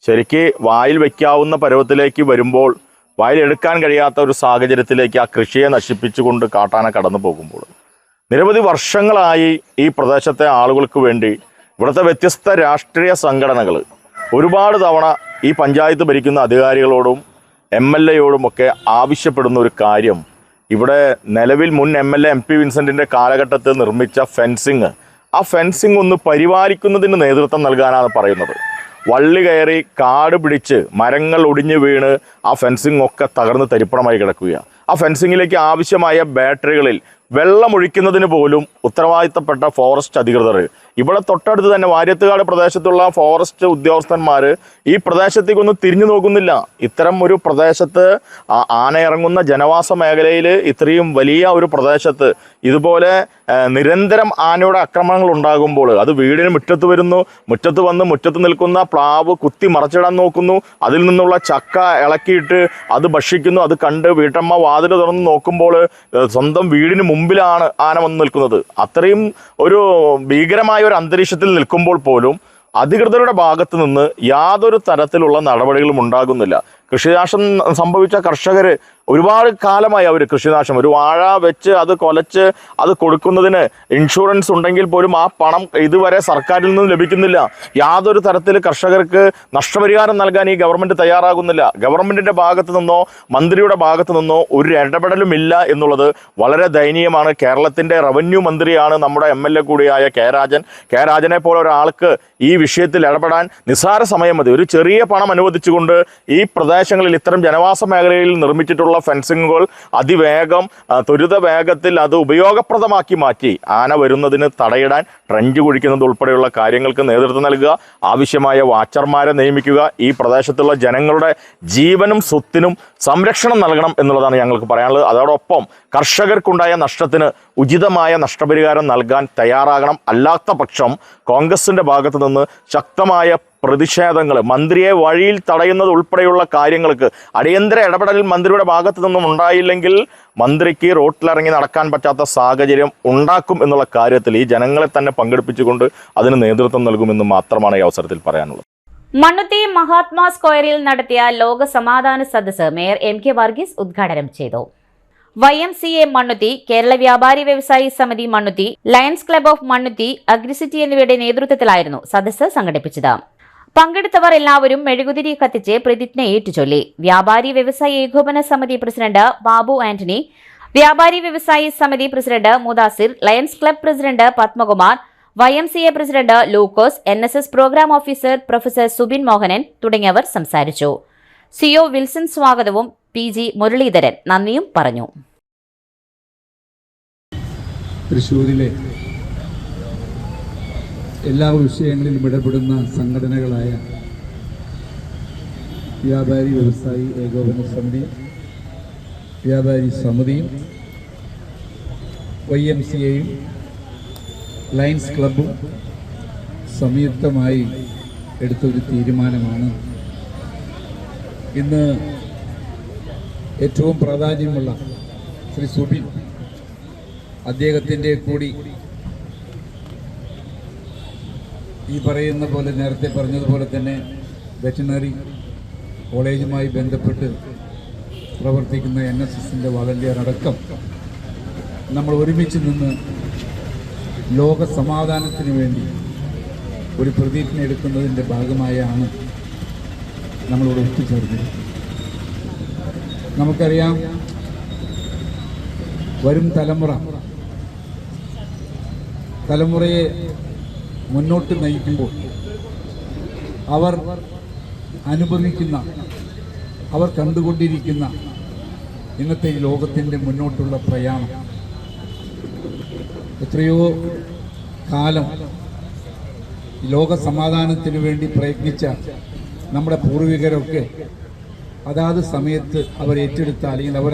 ശരിക്ക് വായിൽ വയ്ക്കാവുന്ന പരുവത്തിലേക്ക് വരുമ്പോൾ വായിൽ എടുക്കാൻ കഴിയാത്ത ഒരു സാഹചര്യത്തിലേക്ക് ആ കൃഷിയെ നശിപ്പിച്ചുകൊണ്ട് കാട്ടാന കടന്നു പോകുമ്പോൾ നിരവധി വർഷങ്ങളായി ഈ പ്രദേശത്തെ ആളുകൾക്ക് വേണ്ടി ഇവിടുത്തെ വ്യത്യസ്ത രാഷ്ട്രീയ സംഘടനകൾ ഒരുപാട് തവണ ഈ പഞ്ചായത്ത് ഭരിക്കുന്ന അധികാരികളോടും MLAയോടുമൊക്കെ ആവശ്യപ്പെടുന്ന ഒരു കാര്യം, ഇവിടെ നിലവിൽ മുൻ MLA MP വിൻസെന്റിന്റെ കാലഘട്ടത്തിൽ നിർമ്മിച്ച ഫെൻസിങ്, ആ ഫെൻസിങ് ഒന്ന് പരിപാലിക്കുന്നതിന് നേതൃത്വം നൽകാനാണ് പറയുന്നത്. വള്ളി കയറി കാട് പിടിച്ച് മരങ്ങൾ ഒടിഞ്ഞു വീണ് ആ ഫെൻസിങ് ഒക്കെ തകർന്ന് തരിപ്പണമായി കിടക്കുക. ആ ഫെൻസിങ്ങിലേക്ക് ആവശ്യമായ ബാറ്ററികളിൽ വെള്ളമൊഴിക്കുന്നതിന് പോലും ഉത്തരവാദിത്തപ്പെട്ട ഫോറസ്റ്റ് അധികൃതർ, ഇവിടെ തൊട്ടടുത്ത് തന്നെ വാര്യത്തുകാട് പ്രദേശത്തുള്ള ഫോറസ്റ്റ് ഉദ്യോഗസ്ഥന്മാർ ഈ പ്രദേശത്തേക്കൊന്നും തിരിഞ്ഞു നോക്കുന്നില്ല. ഇത്തരം ഒരു പ്രദേശത്ത് ആന ഇറങ്ങുന്ന ജനവാസ മേഖലയിൽ ഇത്രയും വലിയ ഒരു പ്രദേശത്ത് ഇതുപോലെ നിരന്തരം ആനയുടെ ആക്രമണങ്ങൾ ഉണ്ടാകുമ്പോൾ അത് വീടിന് മുറ്റത്ത് വരുന്നു, മുറ്റത്ത് വന്ന് മുറ്റത്ത് നിൽക്കുന്ന പ്ലാവ് കുത്തി മറച്ചിടാൻ നോക്കുന്നു, അതിൽ നിന്നുള്ള ചക്ക ഇളക്കിയിട്ട് അത് ഭക്ഷിക്കുന്നു. അത് കണ്ട് വീട്ടമ്മ വാതിൽ തുറന്ന് നോക്കുമ്പോൾ സ്വന്തം വീടിന് മുമ്പിലാണ് ആന വന്ന് നിൽക്കുന്നത്. അത്രയും ഒരു ഭീകരമായ ഒരു അന്തരീക്ഷത്തിൽ നിൽക്കുമ്പോൾ പോലും അധികൃതരുടെ ഭാഗത്ത് നിന്ന് യാതൊരു തരത്തിലുള്ള നടപടികളും ഉണ്ടാകുന്നില്ല. കൃഷിനാശം സംഭവിച്ച കർഷകർ ഒരുപാട് കാലമായി അവർ കൃഷിനാശം, ഒരു വാഴ വെച്ച് അത് കൊലച്ച് അത് കൊടുക്കുന്നതിന് ഇൻഷുറൻസ് ഉണ്ടെങ്കിൽ പോലും ആ പണം ഇതുവരെ സർക്കാരിൽ നിന്നും ലഭിക്കുന്നില്ല. യാതൊരു തരത്തിൽ കർഷകർക്ക് നഷ്ടപരിഹാരം നൽകാൻ ഈ ഗവൺമെൻറ് തയ്യാറാകുന്നില്ല. ഗവൺമെൻറ്റിൻ്റെ ഭാഗത്തു നിന്നോ മന്ത്രിയുടെ ഭാഗത്തു നിന്നോ ഒരു ഇടപെടലും ഇല്ല എന്നുള്ളത് വളരെ ദയനീയമാണ്. കേരളത്തിൻ്റെ റവന്യൂ മന്ത്രിയാണ് നമ്മുടെ MLA കൂടിയായ കെ രാജനെ പോലെ ഒരാൾക്ക് ഈ വിഷയത്തിൽ ഇടപെടാൻ നിസ്സാര സമയം മതി. ഒരു ചെറിയ പണം അനുവദിച്ചുകൊണ്ട് ഈ പ്രദേശങ്ങളിൽ ഇത്തരം ജനവാസ മേഖലയിൽ നിർമ്മിച്ചിട്ടുള്ള ഫെൻസിങ്ങുകൾ അതിവേഗം ത്വരിത വേഗത്തിൽ അത് ഉപയോഗപ്രദമാക്കി മാറ്റി ആന വരുന്നതിന് തടയിടാൻ ട്രെഞ്ച് കുഴിക്കുന്നത് ഉൾപ്പെടെയുള്ള കാര്യങ്ങൾക്ക് നേതൃത്വം നൽകുക, ആവശ്യമായ വാച്ചർമാരെ നിയമിക്കുക, ഈ പ്രദേശത്തുള്ള ജനങ്ങളുടെ ജീവനും സ്വത്തിനും സംരക്ഷണം നൽകണം എന്നുള്ളതാണ് ഞങ്ങൾക്ക് പറയാനുള്ളത്. അതോടൊപ്പം കർഷകർക്കുണ്ടായ നഷ്ടത്തിന് ഉചിതമായ നഷ്ടപരിഹാരം നൽകാൻ തയ്യാറാകണം. അല്ലാത്ത പക്ഷം കോൺഗ്രസിൻ്റെ ഭാഗത്തു നിന്ന് ശക്തമായ പ്രതിഷേധങ്ങൾ, മന്ത്രിയെ വഴിയിൽ തടയുന്നത് ഉൾപ്പെടെയുള്ള കാര്യങ്ങൾക്ക് അടിയന്തര ഇടപെടൽ മന്ത്രിയുടെ ഭാഗത്തു നിന്നും ഉണ്ടായില്ലെങ്കിൽ മന്ത്രിക്ക് റോട്ടിലിറങ്ങി നടക്കാൻ പറ്റാത്ത സാഹചര്യം ഉണ്ടാക്കും എന്നുള്ള കാര്യത്തിൽ ഈ ജനങ്ങളെ തന്നെ പങ്കെടുപ്പിച്ചുകൊണ്ട് അതിന് നേതൃത്വം നൽകുമെന്ന് മാത്രമാണ് ഈ അവസരത്തിൽ പറയാനുള്ളത്. മണ്ണുത്തി മഹാത്മാ സ്ക്വയറിൽ നടത്തിയ ലോക സമാധാന സദസ്സ് മേയർ എം കെ വർഗീസ് ഉദ്ഘാടനം ചെയ്തു. YMCA Mannuthy, Kerala Vyapari Vyavasayi Samithi Mannuthy, Lions Club of Mannuthy, Agricity എന്നിവയുടെ നേതൃത്വത്തിലായിരുന്നു സദസ്സ് സംഘടിപ്പിച്ചത്. പങ്കെടുത്തവർ എല്ലാവരും മെഴുകുതിരി കത്തിച്ച് പ്രതിജ്ഞ ഏറ്റുചൊല്ലി. വ്യാപാരി വ്യവസായി ഏകോപന സമിതി president Babu Antony, Vyapari Vyavasayi Samithi president Mudassir, Lions club president Padmakumar, YMCA president Lukose, NSS programme officer professor Subin Mohanan തുടങ്ങിയവർ സംസാരിച്ചു. CO വിൽസൺ സ്വാഗതവും PG മുരളീധരൻ നന്ദിയും പറഞ്ഞു. തൃശ്ശൂരിലെ എല്ലാ വിഷയങ്ങളിലും ഇടപെടുന്ന സംഘടനകളായ വ്യാപാരി വ്യവസായി ഏകോപന സമിതി, വ്യാപാരി സമിതിയും YMCAയും ലയൺസ് ക്ലബും സംയുക്തമായി എടുത്തൊരു തീരുമാനമാണ് ഇന്ന് ഏറ്റവും പ്രാധാന്യമുള്ള ശ്രീ സുബിൻ, അദ്ദേഹത്തിൻ്റെ കൂടി ഈ പറയുന്ന പോലെ നേരത്തെ പറഞ്ഞതുപോലെ തന്നെ വെറ്റിനറി കോളേജുമായി ബന്ധപ്പെട്ട് പ്രവർത്തിക്കുന്ന NSSൻ്റെ വളണ്ടിയർ അടക്കം നമ്മൾ ഒരുമിച്ച് നിന്ന് ലോക സമാധാനത്തിന് വേണ്ടി ഒരു പ്രതിജ്ഞ എടുക്കുന്നതിൻ്റെ ഭാഗമായാണ് നമ്മളിവിടെ ഒത്തുചേർന്നത്. നമുക്കറിയാം, വരും തലമുറയെ മുന്നോട്ട് നയിക്കുമ്പോൾ അവർ അനുഭവിക്കുന്ന, അവർ കണ്ടുകൊണ്ടിരിക്കുന്ന ഇന്നത്തെ ഈ ലോകത്തിൻ്റെ മുന്നോട്ടുള്ള പ്രയാണം എത്രയോ കാലം ലോക സമാധാനത്തിന് വേണ്ടി പ്രയത്നിച്ച നമ്മുടെ പൂർവികരൊക്കെ അതാത് സമയത്ത് അവർ ഏറ്റെടുത്ത അല്ലെങ്കിൽ അവർ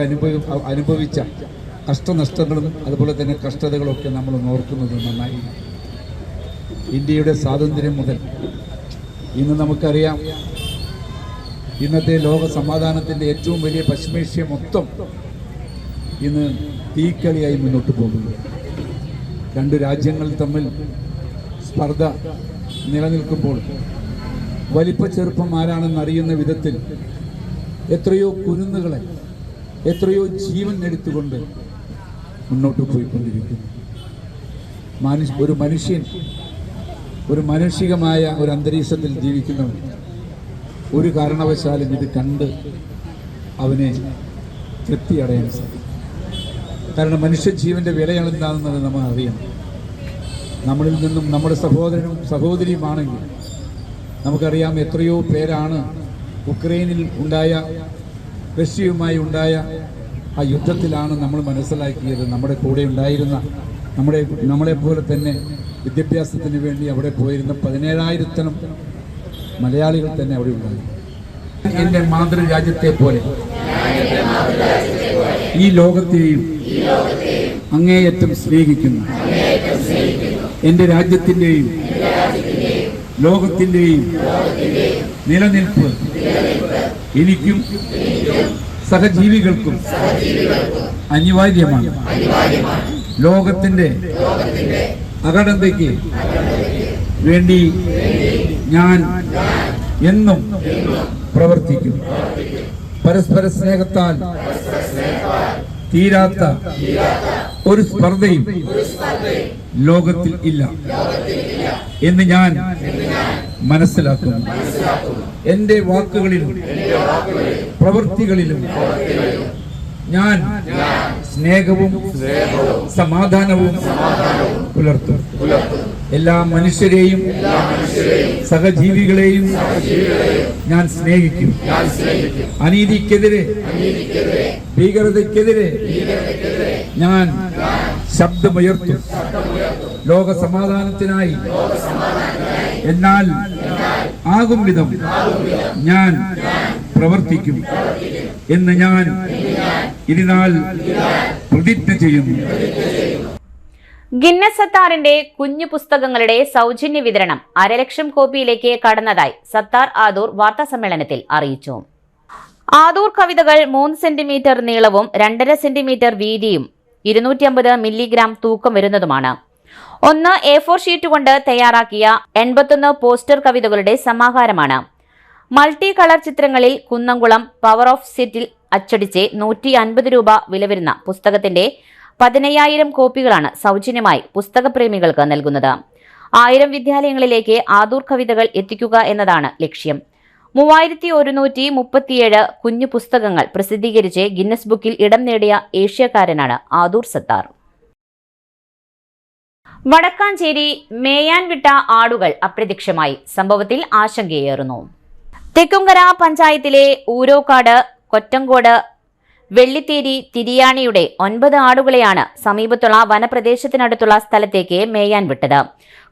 അനുഭവിച്ച കഷ്ടനഷ്ടങ്ങളും അതുപോലെ തന്നെ കഷ്ടതകളൊക്കെ നമ്മൾ ഓർക്കുന്നത് നന്നായി. ഇന്ത്യയുടെ സ്വാതന്ത്ര്യം മുതൽ ഇന്ന് നമുക്കറിയാം, ഇന്നത്തെ ലോക സമാധാനത്തിൻ്റെ ഏറ്റവും വലിയ പശ്ചിമേഷ്യ മൊത്തം ഇന്ന് തീക്കളിയായി മുന്നോട്ട് പോകുന്നു. രണ്ട് രാജ്യങ്ങൾ തമ്മിൽ സ്പർദ്ധ നിലനിൽക്കുമ്പോൾ വലിപ്പ ചെറുപ്പം ആരാണെന്നറിയുന്ന വിധത്തിൽ എത്രയോ കുരുന്നുകളെ, എത്രയോ ജീവൻ എടുത്തുകൊണ്ട് മുന്നോട്ട് പോയിക്കൊണ്ടിരിക്കുന്നു. ഒരു മാനുഷികമായ ഒരു അന്തരീക്ഷത്തിൽ ജീവിക്കുന്നവൻ ഒരു കാരണവശാലും ഇത് കണ്ട് അവനെ തൃപ്തി അടയാൻ സാധിക്കും. കാരണം മനുഷ്യജീവൻ്റെ വിലയാണെന്താണെന്നത് നമ്മൾ അറിയണം. നമ്മളിൽ നിന്നും നമ്മുടെ സഹോദരനും സഹോദരിയുമാണെങ്കിൽ നമുക്കറിയാം എത്രയോ പേരാണ് ഉക്രൈനിൽ ഉണ്ടായ, റഷ്യയുമായി ഉണ്ടായ ആ യുദ്ധത്തിലാണ് നമ്മൾ മനസ്സിലാക്കിയത്. നമ്മുടെ കൂടെ ഉണ്ടായിരുന്ന, നമ്മളെപ്പോലെ തന്നെ വിദ്യാഭ്യാസത്തിന് വേണ്ടി അവിടെ പോയിരുന്ന 17,000 മലയാളികൾ തന്നെ അവിടെ ഉണ്ടായി. എൻ്റെ മാതൃരാജ്യത്തെ പോലെ ഈ ലോകത്തെയും അങ്ങേയറ്റം സ്നേഹിക്കുന്നു. എൻ്റെ രാജ്യത്തിൻ്റെയും ലോകത്തിൻ്റെയും നിലനിൽപ്പ് എനിക്കും സഹജീവികൾക്കും അനിവാര്യമാണ്. ലോകത്തിൻ്റെ അഖണ്ഡതയ്ക്ക് വേണ്ടി ഞാൻ എന്നും പ്രവർത്തിക്കും. പരസ്പര സ്നേഹത്താൽ തീരാത്ത ഒരു സ്പർദ്ധയും ലോകത്തിൽ ഇല്ല എന്ന് ഞാൻ മനസ്സിലാക്കുന്നു. എൻ്റെ വാക്കുകളിലും പ്രവൃത്തികളിലും ഞാൻ സ്നേഹവും സമാധാനവും പുലർത്തും. എല്ലാ മനുഷ്യരെയും സഹജീവികളെയും ഞാൻ സ്നേഹിക്കും. അനീതിക്കെതിരെ, ഭീകരതയ്ക്കെതിരെ ഞാൻ ശബ്ദമുയർത്തും. ലോക സമാധാനത്തിനായി എന്നാൽ ആകും വിധം ഞാൻ പ്രവർത്തിക്കും എന്ന് ഞാൻ ഇതിനാൽ പ്രതിജ്ഞ ചെയ്യുന്നു. ഗിന്നസ് സത്താറിന്റെ കുഞ്ഞു പുസ്തകങ്ങളുടെ സൗജന്യ വിതരണം 1,00,000 കോപ്പിയിലേക്ക് കടന്നതായി സത്താർ ആദൂർ വാർത്താസമ്മേളനത്തിൽ അറിയിച്ചു. ആദൂർ കവിതകൾ 3 സെന്റിമീറ്റർ നീളവും 2.5 സെന്റിമീറ്റർ വീതിയും 250 മില്ലിഗ്രാം തൂക്കം വരുന്നതുമാണ്. 1 A4 ഷീറ്റ് കൊണ്ട് തയ്യാറാക്കിയ 81 പോസ്റ്റർ കവിതകളുടെ സമാഹാരമാണ്. മൾട്ടി കളർ ചിത്രങ്ങളിൽ കുന്നംകുളം പവർ ഓഫ് സെറ്റിൽ അച്ചടിച്ച് 150 രൂപ വില വരുന്ന പുസ്തകത്തിന്റെ 15,000 കോപ്പികളാണ് സൗജന്യമായി പുസ്തകപ്രേമികൾക്ക് നൽകുന്നത്. 1000 വിദ്യാലയങ്ങളിലേക്ക് ആദൂർ കവിതകൾ എത്തിക്കുക എന്നതാണ് ലക്ഷ്യം. 3137 കുഞ്ഞു പുസ്തകങ്ങൾ പ്രസിദ്ധീകരിച്ച് ഗിന്നസ് ബുക്കിൽ ഇടം നേടിയ ഏഷ്യക്കാരനാണ് ആദൂർ സത്താർ. വടക്കാഞ്ചേരി മേയാൻ വിട്ട ആടുകൾ അപ്രത്യക്ഷമായി. സംഭവത്തിൽ ആശങ്കയേറുന്നു. തെക്കുംകര പഞ്ചായത്തിലെ ഊരോക്കാട്, കൊറ്റങ്കോട്, വെള്ളിത്തേരി, തിരിയാണിയുടെ 9 ആടുകളെയാണ് സമീപത്തുള്ള വനപ്രദേശത്തിനടുത്തുള്ള സ്ഥലത്തേക്ക് മേയാൻ വിട്ടത്.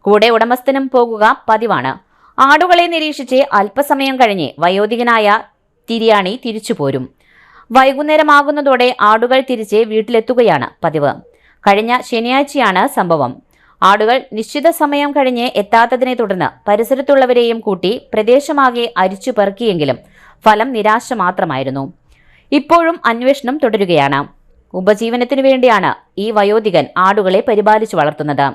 കൂടെ ഉടമസ്ഥനും പോകുക പതിവാണ്. ആടുകളെ നിരീക്ഷിച്ച് അല്പസമയം കഴിഞ്ഞ് വയോധികനായ തിരിയാണി തിരിച്ചുപോരും. വൈകുന്നേരമാകുന്നതോടെ ആടുകൾ തിരിച്ച് വീട്ടിലെത്തുകയാണ് പതിവ്. കഴിഞ്ഞ ശനിയാഴ്ചയാണ് സംഭവം. ആടുകൾ നിശ്ചിത സമയം കഴിഞ്ഞ് എത്താത്തതിനെ തുടർന്ന് പരിസരത്തുള്ളവരെയും കൂട്ടി പ്രദേശമാകെ അരിച്ചു പെറുക്കിയെങ്കിലും ഫലം നിരാശ മാത്രമായിരുന്നു. ഇപ്പോഴും അന്വേഷണം തുടരുകയാണ്. ഉപജീവനത്തിനു വേണ്ടിയാണ് ഈ വയോധികൻ ആടുകളെ പരിപാലിച്ചു വളർത്തുന്നത്.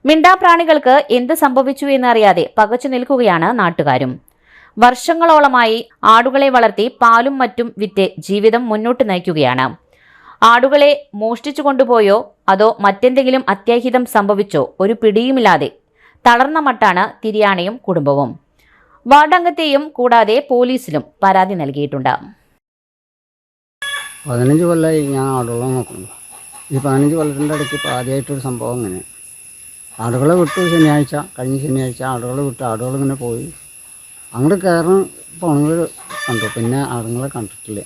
മിണ്ടാപ്രാണികൾക്ക് എന്ത് സംഭവിച്ചു എന്നറിയാതെ പകച്ചു നിൽക്കുകയാണ് നാട്ടുകാരും. വർഷങ്ങളോളമായി ആടുകളെ വളർത്തി പാലും മറ്റും വിറ്റ് ജീവിതം മുന്നോട്ട് നയിക്കുകയാണ്. ആടുകളെ മോഷ്ടിച്ചു കൊണ്ടുപോയോ അതോ മറ്റെന്തെങ്കിലും അത്യാഹിതം സംഭവിച്ചോ ഒരു പിടിയുമില്ലാതെ തളർന്ന മട്ടാണ് തിരിയാണിയും കുടുംബവും. വാർഡംഗത്തെയും കൂടാതെ പോലീസിലും പരാതി നൽകിയിട്ടുണ്ട്. 15 കൊല്ലമായി ഞാൻ ആടുകളെ നോക്കുന്നു. ഈ 15 കൊല്ലത്തിൻ്റെ ഇടയ്ക്ക് ഇപ്പോൾ ആദ്യമായിട്ടൊരു സംഭവം ഇങ്ങനെ. ആടുകളെ വിട്ടു കഴിഞ്ഞ ശനിയാഴ്ച ആടുകളെ വിട്ട് ആടുകളിങ്ങനെ പോയി അങ്ങോട്ട് കയറാൻ പോണവർ കണ്ടു. പിന്നെ ആടുകളെ കണ്ടിട്ടില്ല.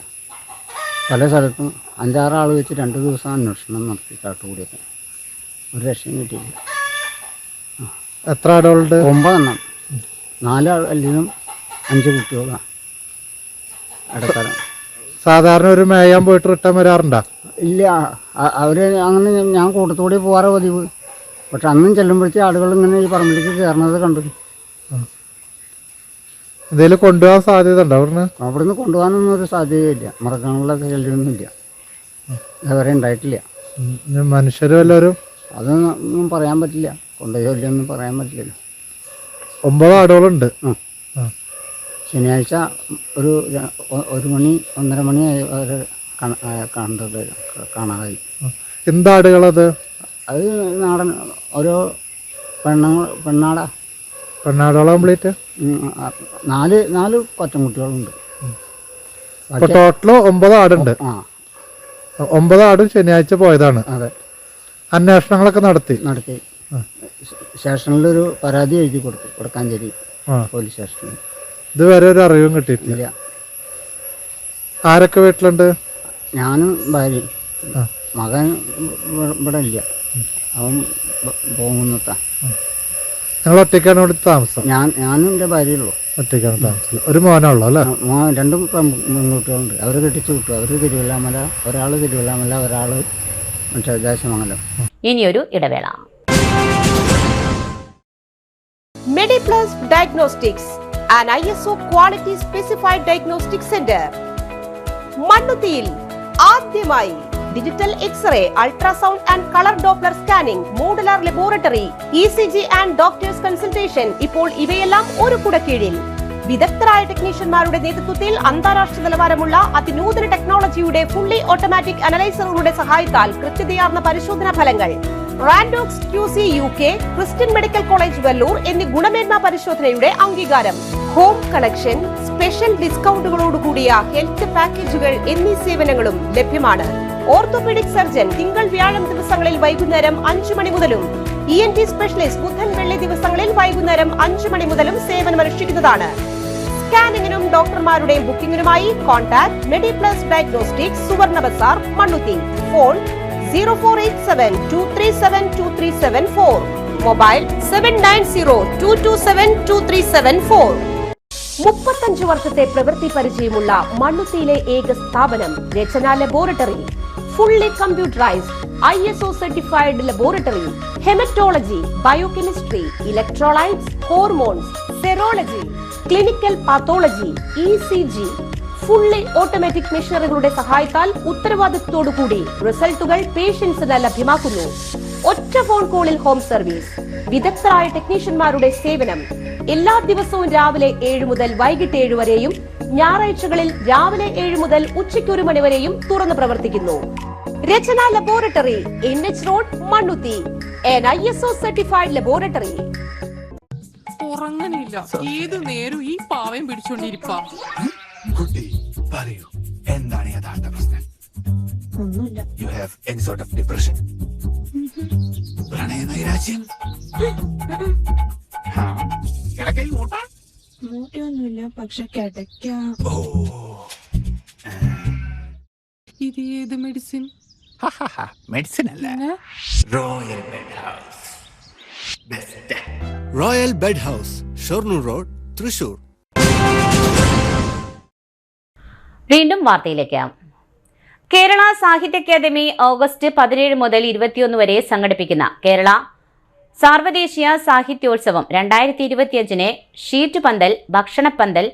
പല സ്ഥലത്തും 5-6 ആൾ വെച്ച് 2 ദിവസം അന്വേഷണം നടത്തി കാട്ടുകൂടിയൊക്കെ. ഒരു രക്ഷയും കിട്ടിയില്ല. എത്ര ആടുകളുണ്ട്? 9 എണ്ണം. 4 അല്ലിനും 5 കുട്ടികളാണ്. ഇടക്കാലം സാധാരണ ഒരു മേയാൻ പോയിട്ട് റിട്ടേൺ വരാറുണ്ടോ? ഇല്ല, അവർ അങ്ങനെ ഞാൻ കൂട്ടത്തോടെ പോകാറ് പതിവ്. പക്ഷെ അന്നും ചെല്ലുമ്പോഴത്തേ ആളുകൾ ഇങ്ങനെ ഈ പറമ്പിലേക്ക് കയറുന്നത് കണ്ടു. എന്തെങ്കിലും കൊണ്ടുപോകാൻ സാധ്യത ഉണ്ടോ? അവിടുന്ന് കൊണ്ടുപോകാനൊന്നും ഒരു സാധ്യതയില്ല. മറക്കാനുള്ള ശല്യമൊന്നുമില്ല, ഇതുവരെ ഉണ്ടായിട്ടില്ല. മനുഷ്യരും എല്ലാവരും അതൊന്നും പറയാൻ പറ്റില്ല. കൊണ്ടുപോയില്ലൊന്നും പറയാൻ പറ്റില്ലല്ലോ. 9 ആടുകളുണ്ട്. ശനിയാഴ്ച ഒരു 1 മണി 1:30 മണി അവരെ കാണാതായി. എന്താടുകളത്? അത് നാടൻ ഓരോ പെണ്ണാടുകളാ കംപ്ലീറ്റ്? 4 കൊറ്റൻകുട്ടികളുണ്ട്. ടോട്ടല് 9 ആടുണ്ട്. 9 ആടും ശനിയാഴ്ച പോയതാണ്. അതെ. അന്വേഷണങ്ങളൊക്കെ നടത്തി. സ്റ്റേഷനിലൊരു പരാതി എഴുതി കൊടുത്തു, വടക്കാഞ്ചേരി പോലീസ് സ്റ്റേഷനിൽ. ഇതുവരെ ഒരു അറിവും കിട്ടിയിട്ടില്ല. ആരൊക്കെ വീട്ടിലുണ്ട്? ഞാനും ഭാര്യയും. മകൻ ഇവിടെ ഇല്ല, അവൻ പോകുന്നത്താ. ഞങ്ങൾ ഒറ്റയ്ക്കാണ് ഇവിടെ താമസം? ഞാനും എൻ്റെ ഭാര്യയുള്ളൂ. ഒറ്റയ്ക്കാണ് താമസം. ഒരു മോനുള്ളൂ അല്ലേ? 2 പെൺകുട്ടികളുണ്ട്. അവർ കെട്ടിച്ചു വിട്ടു. അവർ തിരുവല്ലാമല, ഒരാൾ തിരുവല്ലാമല, ഒരാൾ മറ്റേ ദേശമംഗലം. ഇനിയൊരു ഇടവേള. Mediplus Diagnostics, an ISO quality specified diagnostic center. മണ്ണുത്തിയിൽ ആദ്യമായി digital x-ray, ultrasound and colour Doppler scanning, modular laboratory, ECG and doctors consultation. ഇപ്പോൾ ഇവയെല്ലാം ഒരു കുടക്കീഴിൽ. വിദഗ്ധരായ ടെക്നീഷ്യന്മാരുടെ നേതൃത്വത്തിൽ അന്താരാഷ്ട്ര നിലവാരമുള്ള അതിനൂതന ടെക്നോളജിയുടെ ഫുള്ളി ഓട്ടോമാറ്റിക് അനലൈസറുകളുടെ സഹായത്താൽ കൃത്യതയാർന്ന പരിശോധനാ ഫലങ്ങൾ. റാൻഡോക്സ് QC UK, Christian medical college Vellore എന്നീ ഗുണമേന്മ പരിശോധനയുടെ അംഗീകാരം. ഹോം കളക്ഷൻ, സ്പെഷ്യൽ ഡിസ്കൗണ്ടുകളോടുകൂടിയ ഹെൽത്ത് പാക്കേജുകൾ എന്നീ സേവനങ്ങളും ലഭ്യമാണ്. ഓർത്തോപീഡിക് സർജൻ തിങ്കൾ വ്യാഴം ദിവസങ്ങളിൽ വൈകുന്നേരം 5 മണി മുതലും ENT സ്പെഷ്യലിസ്റ്റ് ബുധൻ വെള്ളി ദിവസങ്ങളിൽ വൈകുന്നേരം 5 മണി മുതലും സേവനമനുഷ്ഠിക്കുന്നതാണ്. സ്കാനിങ്ങിനും ഡോക്ടർമാരുടെയും ബുക്കിംഗിനുമായി കോൺടാക്ട് മെഡിപ്ലസ് ഡയഗ്നോസ്റ്റിക്സ്, സുവർണ ബസാർ, മണ്ണുത്തി. Phone 0487237237 mobile 7902272374. 35 വർഷത്തെ പ്രവൃത്തി പരിചയമുള്ള മണ്ണുത്തിയിലെ ഏക സ്ഥാപനം രചന laboratory. fully computerized, ISO certified laboratory, hematology, biochemistry, electrolytes, hormones, serology, clinical pathology, ECG, fully automatic മെഷീനറികളുടെ സഹായത്താൽ ഉത്തരവാദിത്വത്തോടുകൂടി റിസൾട്ടുകൾ പേഷ്യൻസിന് ലഭ്യമാക്കുന്നു. ഒറ്റ ഫോൺ കോളിൽ ഹോം സർവീസ്, വിദഗ്ധരായ ടെക്നീഷ്യന്മാരുടെ സേവനം. എല്ലാ ദിവസവും രാവിലെ 7 മുതൽ വൈകിട്ട് 7 വരെയും ഞായറാഴ്ചകളിൽ രാവിലെ 7 മുതൽ ഉച്ചയ്ക്ക് 1 മണി വരെയും തുറന്നു പ്രവർത്തിക്കുന്നു. Rachana laboratory, NH road, Mannuthy. ISO certified laboratory. ഉറങ്ങണില്ല, ഏത് നേരം ഈ പാവയും പിടിച്ചോണ്ടിരിപ്പാ. കുട്ടി പറയൂ, എന്താണ് യഥാർത്ഥ പ്രശ്നം? ഒന്നുമില്ല. You have any sort of depression? പ്രണയ നൈരാശ്യം? കിടക്കയിൽ മൂട്ടാ? മൂട്ടയൊന്നുമില്ല, പക്ഷെ കിടക്കാം. ഓ, ഇത് ഏത് മെഡിസിൻ? മെഡിസിൻ അല്ല, royal bed house. Best royal bed house, Shoranur road, Thrissur. വീണ്ടും വാർത്തയിലേക്ക്. കേരള സാഹിത്യ അക്കാദമി ഓഗസ്റ്റ് 17 മുതൽ 21 വരെ സംഘടിപ്പിക്കുന്ന കേരള സാർവദേശീയ സാഹിത്യോത്സവം 2025 ഷീറ്റ് പന്തൽ, ഭക്ഷണപ്പന്തൽ,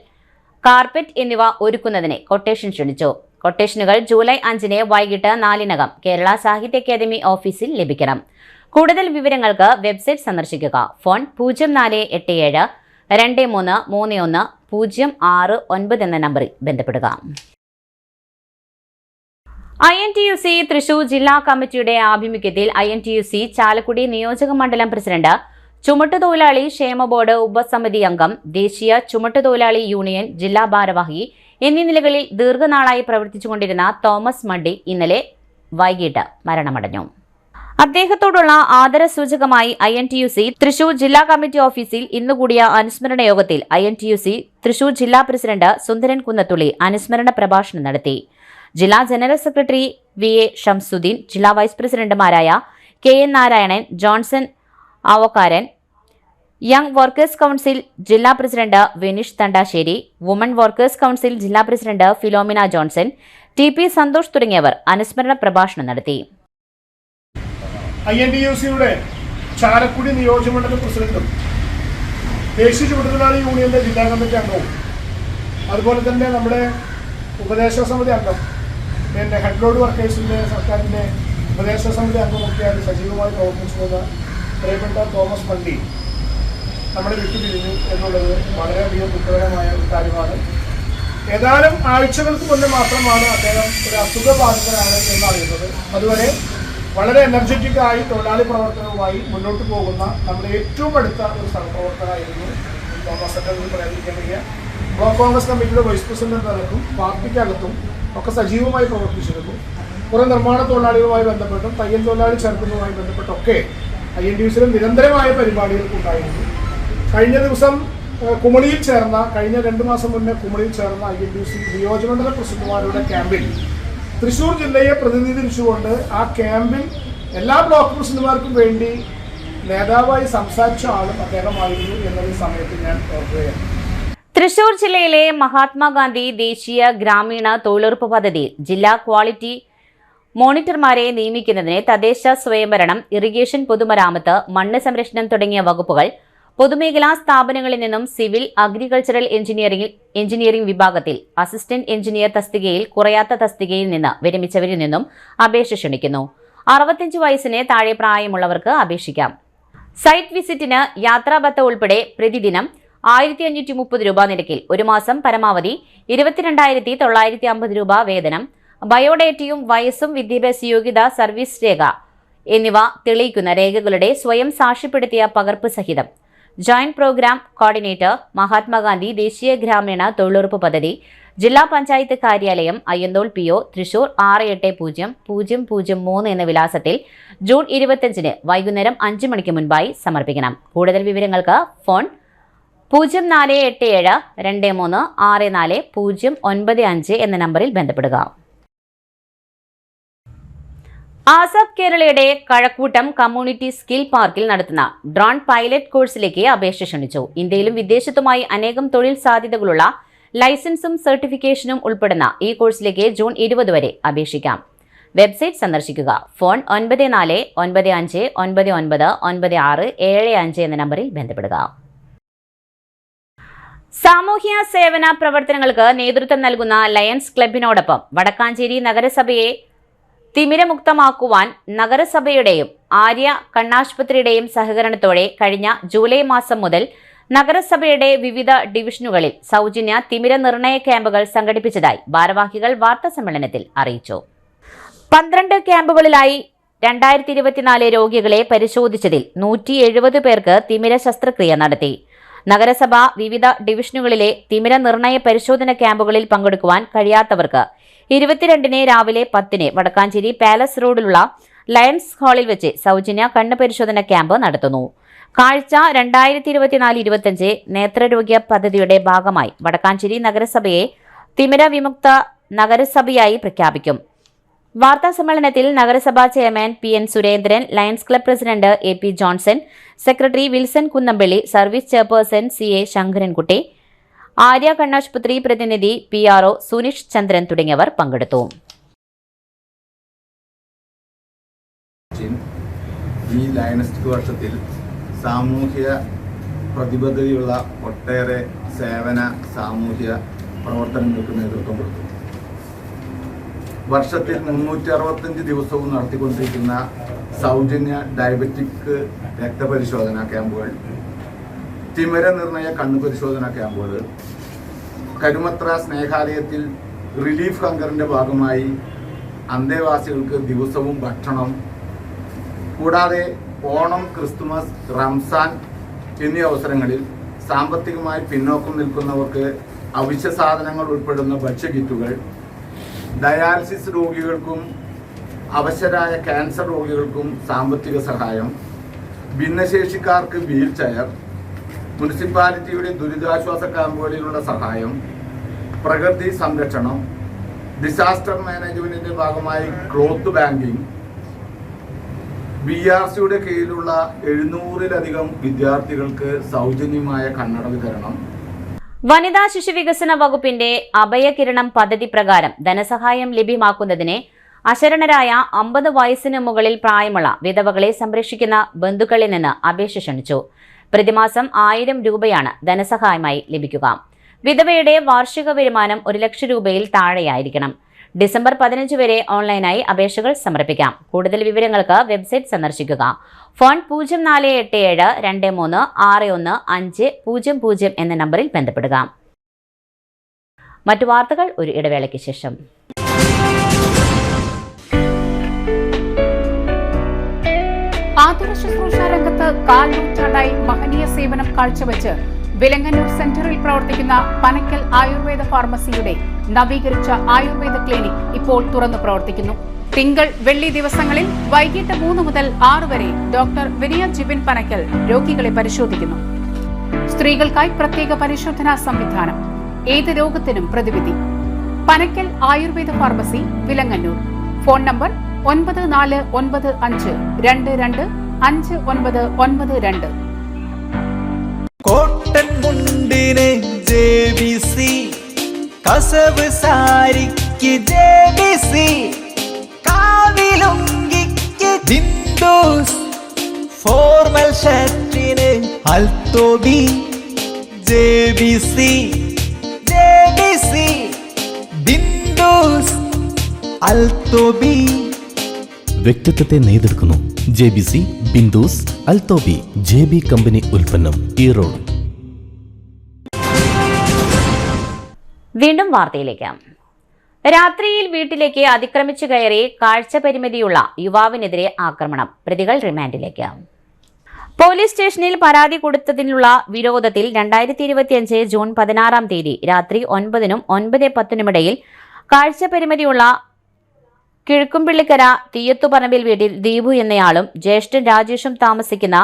കാർപ്പറ്റ് എന്നിവ ഒരുക്കുന്നതിന് കൊട്ടേഷൻ ക്ഷണിച്ചു. കൊട്ടേഷനുകൾ ജൂലൈ 5 വൈകിട്ട് 4 കേരള സാഹിത്യ അക്കാദമി ഓഫീസിൽ ലഭിക്കണം. കൂടുതൽ വിവരങ്ങൾക്ക് വെബ്സൈറ്റ് സന്ദർശിക്കുക. ഫോൺ 0487 2331 069 എന്ന നമ്പറിൽ ബന്ധപ്പെടുക. INTUC തൃശൂർ ജില്ലാ കമ്മിറ്റിയുടെ ആഭിമുഖ്യത്തിൽ INTUC ചാലക്കുടി നിയോജക മണ്ഡലം പ്രസിഡന്റ്, ചുമട്ടുതൊഴിലാളി ക്ഷേമ ബോർഡ് ഉപസമിതി അംഗം, ദേശീയ ചുമട്ടുതൊഴിലാളി യൂണിയൻ ജില്ലാ ഭാരവാഹി എന്നീ നിലകളിൽ ദീർഘനാളായി പ്രവർത്തിച്ചുകൊണ്ടിരുന്ന തോമസ് മണ്ടി ഇന്നലെ വൈകിട്ട് മരണമടഞ്ഞു. അദ്ദേഹത്തോടുള്ള ആദരസൂചകമായി INTUC തൃശൂർ ജില്ലാ കമ്മിറ്റി ഓഫീസിൽ ഇന്ന് കൂടിയ അനുസ്മരണ യോഗത്തിൽ INTUC തൃശൂർ ജില്ലാ പ്രസിഡന്റ് സുന്ദരൻ കുന്നത്തുള്ളി അനുസ്മരണ പ്രഭാഷണം നടത്തി. ജില്ലാ ജനറൽ സെക്രട്ടറി VA ഷംസുദ്ദീൻ, ജില്ലാ വൈസ് പ്രസിഡന്റുമാരായ KN Narayanan, Johnson Avakkaran, young workers council ജില്ലാ president Vinish Thandassery, woman workers council ജില്ലാ president Philomina Johnson, TP Santhosh തുടങ്ങിയവർ അനുസ്മരണ പ്രഭാഷണം നടത്തി. INTUCയുടെ ചാലക്കുടി നിയോജകമണ്ഡലം പ്രസിഡന്റും ദേശീയ ചുമട്ടുതൊഴിലാളി യൂണിയന്റെ ജില്ലാ കമ്മിറ്റി അംഗവും അതുപോലെ തന്നെ നമ്മുടെ ഉപദേശക സമിതി അംഗം, പിന്നെ ഹെഡ് വർക്കേഴ്സിന്റെ സർക്കാരിന്റെ ഉപദേശക സമിതി അംഗമൊക്കെയായി സജീവമായി പ്രവർത്തിച്ചു പോകുന്ന പ്രിയപ്പെട്ട തോമസ് മണ്ടി നമ്മളെ വിട്ടുപിരിഞ്ഞു എന്നുള്ളത് വളരെയധികം ദുഃഖകരമായ ഒരു കാര്യമാണ്. ഏതാനും ആഴ്ചകൾക്ക് മുന്നേ മാത്രമാണ് അദ്ദേഹം ഒരു അസുഖബാധിതനാണ് എന്നറിയുന്നത്. അതുവരെ വളരെ എനർജറ്റിക്കായി തൊഴിലാളി പ്രവർത്തനവുമായി മുന്നോട്ട് പോകുന്ന നമ്മുടെ ഏറ്റവും അടുത്ത ഒരു സഹപ്രവർത്തകനായിരുന്നു തോമസ് എന്ന് പറയാതിരിക്കാൻ വയ്യ. ബ്ലോക്ക് കോൺഗ്രസ് കമ്മിറ്റിയുടെ വൈസ് പ്രസിഡന്റ് തലത്തും പാർട്ടിക്കകത്തും ഒക്കെ സജീവമായി പ്രവർത്തിച്ചിരുന്നു. കുറേ നിർമ്മാണ തൊഴിലാളികളുമായി ബന്ധപ്പെട്ടും തയ്യൽ തൊഴിലാളി ചേർക്കുന്നതുമായി ബന്ധപ്പെട്ടൊക്കെ INTUCയിലും നിരന്തരമായ പരിപാടികൾക്കുണ്ടായിരുന്നു. കഴിഞ്ഞ ദിവസം കുമളിയിൽ ചേർന്ന, കഴിഞ്ഞ 2 മാസം മുന്നേ കുമളിയിൽ ചേർന്ന INTUC നിയോജകമണ്ഡല പ്രസിഡന്റുമാരുടെ ക്യാമ്പിൽ തൃശ്ശൂർ ജില്ലയെ പ്രതിനിധീകരിച്ചുകൊണ്ട് ആ ക്യാമ്പിൽ എല്ലാ ബ്ലോക്ക് പ്രസിഡന്റുമാർക്കും വേണ്ടി നേതാവായി സംസാരിച്ച ആളും അദ്ദേഹമായിരുന്നു എന്നൊരു സമയത്ത് ഞാൻ ഓർക്കുകയാണ്. തൃശൂർ ജില്ലയിലെ മഹാത്മാഗാന്ധി ദേശീയ ഗ്രാമീണ തൊഴിലുറപ്പ് പദ്ധതിയിൽ ജില്ലാ ക്വാളിറ്റി മോണിറ്റർമാരെ നിയമിക്കുന്നതിന് തദ്ദേശ സ്വയംഭരണം, ഇറിഗേഷൻ, പൊതുമരാമത്ത്, മണ്ണ് സംരക്ഷണം തുടങ്ങിയ വകുപ്പുകൾ, പൊതുമേഖലാ സ്ഥാപനങ്ങളിൽ നിന്നും സിവിൽ, അഗ്രികൾച്ചറൽ എഞ്ചിനീയറിംഗ് വിഭാഗത്തിൽ അസിസ്റ്റന്റ് എഞ്ചിനീയർ തസ്തികയിൽ കുറയാത്ത തസ്തികയിൽ നിന്ന് വിരമിച്ചവരിൽ നിന്നും അപേക്ഷ ക്ഷണിക്കുന്നു. 65 വയസ്സിന് താഴെ പ്രായമുള്ളവർക്ക് അപേക്ഷിക്കാം. സൈറ്റ് വിസിറ്റിന് യാത്രാബത്ത ഉൾപ്പെടെ പ്രതിദിനം 1530 രൂപ നിരക്കിൽ, ഒരു മാസം പരമാവധി 22,950 രൂപ വേതനം. ബയോഡേറ്റയും വയസ്സും വിദ്യാഭ്യാസ യോഗ്യത, സർവീസ് രേഖ എന്നിവ തെളിയിക്കുന്ന രേഖകളുടെ സ്വയം സാക്ഷ്യപ്പെടുത്തിയ പകർപ്പ് സഹിതം ജോയിന്റ് പ്രോഗ്രാം കോർഡിനേറ്റർ, മഹാത്മാഗാന്ധി ദേശീയ ഗ്രാമീണ തൊഴിലുറപ്പ് പദ്ധതി, ജില്ലാ പഞ്ചായത്ത് കാര്യാലയം, അയ്യന്തോൾ PO, തൃശൂർ 680003 എന്ന വിലാസത്തിൽ ജൂൺ 25 വൈകുന്നേരം 5 മണിക്ക് മുൻപായി സമർപ്പിക്കണം. കൂടുതൽ വിവരങ്ങൾക്ക് ഫോൺ 0487 2364 എന്ന നമ്പറിൽ ബന്ധപ്പെടുക. ആസാദ് കേരളയുടെ കഴക്കൂട്ടം കമ്മ്യൂണിറ്റി സ്കിൽ പാർക്കിൽ നടത്തുന്ന ഡ്രോൺ പൈലറ്റ് കോഴ്സിലേക്ക് അപേക്ഷ ക്ഷണിച്ചു. ഇന്ത്യയിലും വിദേശത്തുമായി അനേകം തൊഴിൽ സാധ്യതകളുള്ള ലൈസൻസും സർട്ടിഫിക്കേഷനും ഉൾപ്പെടുന്ന ഈ കോഴ്സിലേക്ക് ജൂൺ 20 വരെ അപേക്ഷിക്കാം. വെബ്സൈറ്റ് സന്ദർശിക്കുക. ഫോൺ 9495999675 എന്ന നമ്പറിൽ ബന്ധപ്പെടുക. സാമൂഹ്യ സേവന പ്രവർത്തനങ്ങൾക്ക് നേതൃത്വം നൽകുന്ന ലയൺസ് ക്ലബിനോടൊപ്പം വടക്കാഞ്ചേരി നഗരസഭയെ തിമിരമുക്തമാക്കുവാൻ നഗരസഭയുടെയും ആര്യ കണ്ണാശുപത്രിയുടെയും സഹകരണത്തോടെ കഴിഞ്ഞ ജൂലൈ മാസം മുതൽ നഗരസഭയുടെ വിവിധ ഡിവിഷനുകളിൽ സൗജന്യ തിമിര നിർണയ ക്യാമ്പുകൾ സംഘടിപ്പിച്ചതായി ഭാരവാഹികൾ വാർത്താസമ്മേളനത്തിൽ അറിയിച്ചു. 12 ക്യാമ്പുകളിലായി 2024 രോഗികളെ പരിശോധിച്ചതിൽ 170 പേർക്ക് തിമിര ശസ്ത്രക്രിയ നടത്തി. നഗരസഭ വിവിധ ഡിവിഷനുകളിലെ തിമിര നിർണയ പരിശോധന ക്യാമ്പുകളിൽ പങ്കെടുക്കുവാൻ കഴിയാത്തവർക്ക് 22 രാവിലെ 10 വടക്കാഞ്ചേരി പാലസ് റോഡിലുള്ള ലയൺസ് ഹാളിൽ വെച്ച് സൗജന്യ കണ്ണ് പരിശോധന ക്യാമ്പ് നടത്തുന്നു. കാഴ്ച 2024-25 നേത്രരോഗ്യ പദ്ധതിയുടെ ഭാഗമായി വടക്കാഞ്ചേരി നഗരസഭയെ തിമിര വിമുക്ത നഗരസഭയായി പ്രഖ്യാപിക്കും. വാർത്താസമ്മേളനത്തിൽ നഗരസഭാ chairman PN Surendran, lions club president AP Johnson, secretary Wilson Kunnampally, service chairperson CA Sankarankutty, Arya കണ്ണാശുപത്രി പ്രതിനിധി PRO സുനിഷ് ചന്ദ്രൻ തുടങ്ങിയവർ പങ്കെടുത്തു. ഈ ലയൺസ് വർഷത്തിൽ സാമൂഹ്യ പ്രതിബദ്ധതയുള്ള ഒട്ടേറെ സേവന സാമൂഹ്യ പ്രവർത്തനങ്ങൾക്ക് നേതൃത്വം കൊടുത്തു. വർഷത്തിൽ 365 ദിവസവും നടത്തിക്കൊണ്ടിരിക്കുന്ന സൗജന്യ ഡയബറ്റിക് രക്തപരിശോധന ക്യാമ്പുകൾ, തിമിര നിർണയ കണ്ണു പരിശോധന ക്യാമ്പുകൾ, കരുമത്ര സ്നേഹാലയത്തിൽ റിലീഫ് ഹങ്കറിൻ്റെ ഭാഗമായി അന്തേവാസികൾക്ക് ദിവസവും ഭക്ഷണം, കൂടാതെ ഓണം, ക്രിസ്തുമസ്, റംസാൻ എന്നീ അവസരങ്ങളിൽ സാമ്പത്തികമായി പിന്നോക്കം നിൽക്കുന്നവർക്ക് അവശ്യ സാധനങ്ങൾ ഉൾപ്പെടുന്ന ഭക്ഷ്യകിറ്റുകൾ, ഡയാലിസിസ് രോഗികൾക്കും അവശരായ ക്യാൻസർ രോഗികൾക്കും സാമ്പത്തിക സഹായം, ഭിന്നശേഷിക്കാർക്ക് വീൽ ചെയർ, മുനിസിപ്പാലിറ്റിയുടെ ദുരിതാശ്വാസ ക്യാമ്പുകളിലുള്ള സഹായം, പ്രകൃതി സംരക്ഷണം, ഡിസാസ്റ്റർ മാനേജ്മെന്റിന്റെ ഭാഗമായി ക്ലോത്ത് ബാങ്കിങ്, BRCയുടെ കീഴിലുള്ള 700-ലധികം വിദ്യാർത്ഥികൾക്ക് സൗജന്യമായ കണ്ണട വിതരണം. വനിതാ ശിശു വികസന വകുപ്പിന്റെ അഭയകിരണം പദ്ധതി പ്രകാരം ധനസഹായം ലഭ്യമാക്കുന്നതിന് അശരണരായ 50 വയസ്സിന് മുകളിൽ പ്രായമുള്ള വിധവകളെ സംരക്ഷിക്കുന്ന ബന്ധുക്കളിൽ നിന്ന് അപേക്ഷ ക്ഷണിച്ചു. പ്രതിമാസം 1000 രൂപയാണ് ധനസഹായമായി ലഭിക്കുക. വിധവയുടെ വാർഷിക വരുമാനം 1 ലക്ഷം രൂപയിൽ താഴെയായിരിക്കണം. ഡിസംബർ 15 വരെ ഓൺലൈനായി അപേക്ഷകൾ സമർപ്പിക്കാം. കൂടുതൽ വിവരങ്ങൾക്ക് വെബ്സൈറ്റ് സന്ദർശിക്കുക. ഫോൺ 0487236150 എന്ന നമ്പറിൽ ബന്ധപ്പെടുക. മറ്റു വാർത്തകൾ ഒരു ഇടവേളയ്ക്ക് ശേഷം. ആതുര ശുശ്രൂഷ രംഗത്ത് 4 നൂറ്റാണ്ടായി മഹനീയ സേവനം കാഴ്ചവെച്ച് വിലങ്ങന്നൂർ സെന്ററിൽ പ്രവർത്തിക്കുന്ന പനക്കൽ ആയുർവേദ ഫാർമസിയുടെ നവീകരിച്ച ആയുർവേദ ക്ലിനിക് ഇപ്പോൾ തുറന്നു പ്രവർത്തിക്കുന്നു. തിങ്കൾ, വെള്ളി ദിവസങ്ങളിൽ വൈകിട്ട് 3 മുതൽ 6 വരെ ഡോക്ടർ വിനയ ജിബിൻ പനക്കൽ രോഗികളെ പരിശോധിക്കുന്നു. സ്ത്രീകൾക്കായി പ്രത്യേക പരിശോധനാ സംവിധാനം, ഏത് രോഗത്തിനും പ്രതിവിധി. Panakkal Ayurveda pharmacy, Vilangannur. Phone number 9495225992. Cotton മുണ്ടിന് JBC, കസവ് സാരിക്ക് JBC, കാവിലുങ്കിക്ക് ജിൻഡോസ്, ഫോർമൽ ഷർട്ടിന് അൽത്തോബി. JBC ജിൻഡോസ്, അൽത്തോബി. വ്യക്തിത്വത്തെ നെയ്തെടുക്കുന്നു. JBC, ബിന്ദുസ്, അൽത്തോബി, JB കമ്പനി ഉൽപ്പന്നം, ഈറോഡ്. വീണ്ടും വാർത്തയിലേക്ക്. രാത്രിയിൽ വീട്ടിലേക്ക് അതിക്രമിച്ചു കയറി കാഴ്ച പരിമിതിയുള്ള യുവാവിനെതിരെ ആക്രമണം. പ്രതികൾ റിമാൻഡിലേക്ക്. പോലീസ് സ്റ്റേഷനിൽ പരാതി കൊടുത്തതിനുള്ള വിരോധത്തിൽ 2025 ജൂൺ 16 രാത്രി 9-നും 9:10-നും കാഴ്ച പരിമിതിയുള്ള കിഴക്കുംപിള്ളിക്കര തീയത്തുപറമ്പിൽ വീട്ടിൽ ദീപു എന്നയാളും ജ്യേഷ്ഠൻ രാജേഷും താമസിക്കുന്ന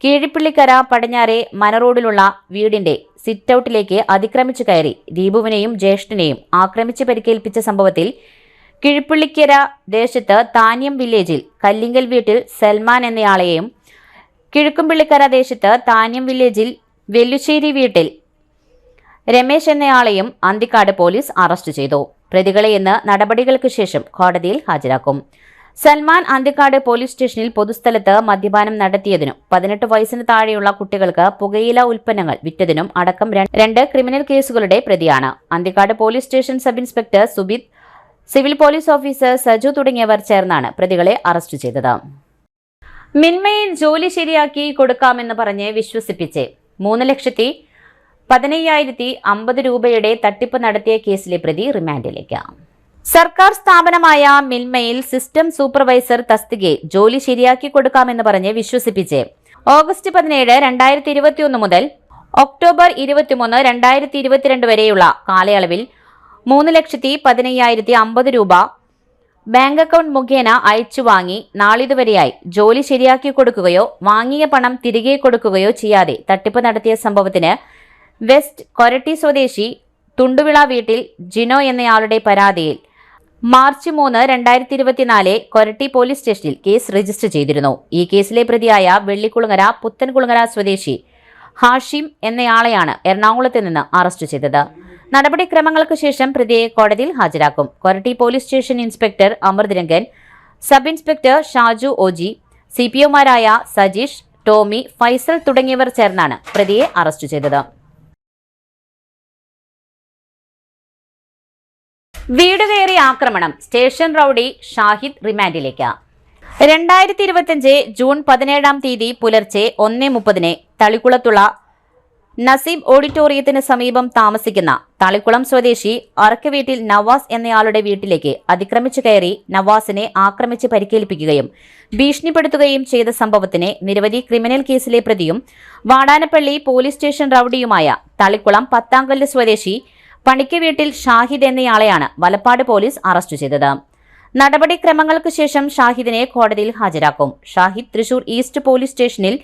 കീഴിപ്പിള്ളിക്കര പടിഞ്ഞാറെ മനറോഡിലുള്ള വീടിന്റെ സിറ്റൌട്ടിലേക്ക് അതിക്രമിച്ചു കയറി ദീപുവിനെയും ജ്യേഷ്ഠനെയും ആക്രമിച്ച് പരിക്കേൽപ്പിച്ച സംഭവത്തിൽ കീഴിപ്പിള്ളിക്കര ദേശത്ത് താന്യം വില്ലേജിൽ കല്ലിങ്കൽ വീട്ടിൽ സൽമാൻ എന്നയാളെയും കിഴക്കുംപിള്ളിക്കര ദേശത്ത് താന്യം വില്ലേജിൽ വെല്ലുശ്ശേരി വീട്ടിൽ രമേശ് എന്നയാളെയും അന്തിക്കാട് പോലീസ് അറസ്റ്റ് ചെയ്തു. പ്രതികളെ ഇന്ന് നടപടികൾക്ക് ശേഷം കോടതിയിൽ ഹാജരാക്കും. സൽമാൻ അന്തിക്കാട് പോലീസ് സ്റ്റേഷനിൽ പൊതുസ്ഥലത്ത് മദ്യപാനം നടത്തിയതിനും 18 വയസ്സിന് താഴെയുള്ള കുട്ടികൾക്ക് പുകയില ഉൽപ്പന്നങ്ങൾ വിറ്റതിനും അടക്കം 2 ക്രിമിനൽ കേസുകളുടെ പ്രതിയാണ്. Anthikad police station sub inspector Subith, civil police officer Saju തുടങ്ങിയവർ ചേർന്നാണ് പ്രതികളെ അറസ്റ്റ് ചെയ്തത്. മിൽമയിൽ ജോലി ശരിയാക്കി കൊടുക്കാമെന്ന് പറഞ്ഞ് വിശ്വസിപ്പിച്ച് 3,15,050 രൂപയുടെ തട്ടിപ്പ് നടത്തിയ കേസിലെ പ്രതി റിമാൻഡിലേക്ക്. സർക്കാർ സ്ഥാപനമായ മിൽമയിൽ സിസ്റ്റം സൂപ്പർവൈസർ തസ്തികയിൽ ജോലി ശരിയാക്കി കൊടുക്കാമെന്ന് പറഞ്ഞ് വിശ്വസിപ്പിച്ച് ഓഗസ്റ്റ് 17, 2021 മുതൽ ഒക്ടോബർ 23, 2022 വരെയുള്ള കാലയളവിൽ 3,15,050 രൂപ ബാങ്ക് അക്കൗണ്ട് മുഖേന അയച്ചു വാങ്ങി നാളിതുവരെയായി ജോലി ശരിയാക്കി കൊടുക്കുകയോ വാങ്ങിയ പണം തിരികെ കൊടുക്കുകയോ ചെയ്യാതെ തട്ടിപ്പ് നടത്തിയ സംഭവത്തിന് വെസ്റ്റ് കൊരട്ടി സ്വദേശി തുണ്ടുവിള വീട്ടിൽ ജിനോ എന്നയാളുടെ പരാതിയിൽ മാർച്ച് 3, 2024 കൊരട്ടി പോലീസ് സ്റ്റേഷനിൽ കേസ് രജിസ്റ്റർ ചെയ്തിരുന്നു. ഈ കേസിലെ പ്രതിയായ വെള്ളിക്കുളങ്ങര പുത്തൻകുളങ്ങര സ്വദേശി ഹാഷിം എന്നയാളെയാണ് എറണാകുളത്ത് നിന്ന് അറസ്റ്റ് ചെയ്തത്. നടപടിക്രമങ്ങൾക്ക് ശേഷം പ്രതിയെ കോടതിയിൽ ഹാജരാക്കും. കൊരട്ടി പോലീസ് സ്റ്റേഷൻ ഇൻസ്പെക്ടർ അമൃത് രംഗൻ, സബ് ഇൻസ്പെക്ടർ ഷാജു ഓജി, CPOമാരായ സജീഷ്, ടോമി, ഫൈസൽ തുടങ്ങിയവർ ചേർന്നാണ് പ്രതിയെ അറസ്റ്റ് ചെയ്തത്. വീട് കയറി ആക്രമണം, സ്റ്റേഷൻ റൌഡി ഷാഹിദ് റിമാൻഡിലേക്ക്. 2025 ജൂൺ 17 പുലർച്ചെ 1:30 തളിക്കുളത്തുള്ള നസീബ് ഓഡിറ്റോറിയത്തിന് സമീപം താമസിക്കുന്ന തളിക്കുളം സ്വദേശി അറക്കവീട്ടിൽ നവാസ് എന്നയാളുടെ വീട്ടിലേക്ക് അതിക്രമിച്ചു കയറി നവാസിനെ ആക്രമിച്ച് പരിക്കേൽപ്പിക്കുകയും ഭീഷണിപ്പെടുത്തുകയും ചെയ്ത സംഭവത്തിന് നിരവധി ക്രിമിനൽ കേസിലെ പ്രതിയും വാടാനപ്പള്ളി പോലീസ് സ്റ്റേഷൻ റൌഡിയുമായ തളിക്കുളം പത്താങ്കല്ല് സ്വദേശി പണിക്കവീട്ടിൽ ഷാഹിദ് എന്നയാളെയാണ് വലപ്പാട് പോലീസ് അറസ്റ്റ് ചെയ്തത്. നടപടിക്രമങ്ങൾക്ക് ശേഷം ഷാഹിദിനെ കോടതിയിൽ ഹാജരാക്കും. ഷാഹിദ് തൃശൂർ ഈസ്റ്റ് പോലീസ് സ്റ്റേഷനിൽ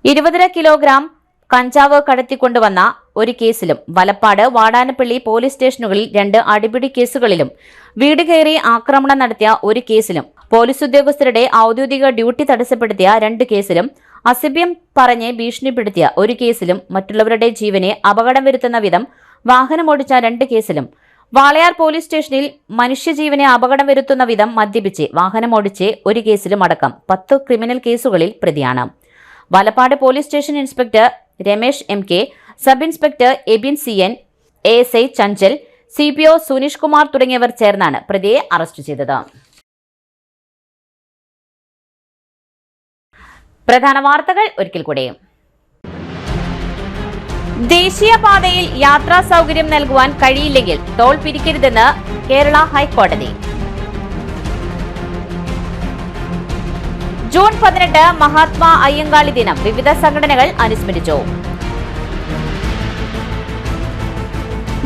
20.5 കിലോഗ്രാം കഞ്ചാവ് കടത്തിക്കൊണ്ടുവന്ന ഒരു കേസിലും വലപ്പാട് വാടാനപ്പള്ളി പോലീസ് സ്റ്റേഷനുകളിൽ 2 അടിപിടി കേസുകളിലും വീട് കയറി ആക്രമണം നടത്തിയ ഒരു കേസിലും പോലീസ് ഉദ്യോഗസ്ഥരുടെ ഔദ്യോഗിക ഡ്യൂട്ടി തടസ്സപ്പെടുത്തിയ 2 കേസിലും അസഭ്യം പറഞ്ഞ് ഭീഷണിപ്പെടുത്തിയ ഒരു കേസിലും മറ്റുള്ളവരുടെ ജീവനെ അപകടം വരുത്തുന്ന വിധം വാഹനമോടിച്ച 2 കേസിലും വാളയാർ പോലീസ് സ്റ്റേഷനിൽ മനുഷ്യജീവനെ അപകടം വരുത്തുന്ന വിധം മദ്യപിച്ച് വാഹനമോടിച്ച് ഒരു കേസിലും അടക്കം 10 ക്രിമിനൽ കേസുകളിൽ പ്രതിയാണ്. Valappad police station inspector Ramesh MK, sub inspector Abin CN, ASI Chanchal, CPO Suneesh Kumar തുടങ്ങിയവർ ചേർന്നാണ് പ്രതിയെ അറസ്റ്റ് ചെയ്തത്. പ്രധാന വാർത്തകൾ ഒരിക്കൽ കൂടി. ദേശീയപാതയിൽ യാത്രാ സൗകര്യം നൽകുവാൻ കഴിയില്ലെങ്കിൽ ടോൾ പിരിക്കരുതെന്ന് കേരള ഹൈക്കോടതി. ജൂൺ 18 മഹാത്മാ അയ്യങ്കാളി ദിനം വിവിധ സംഘടനകൾ അനുസ്മരിച്ചു.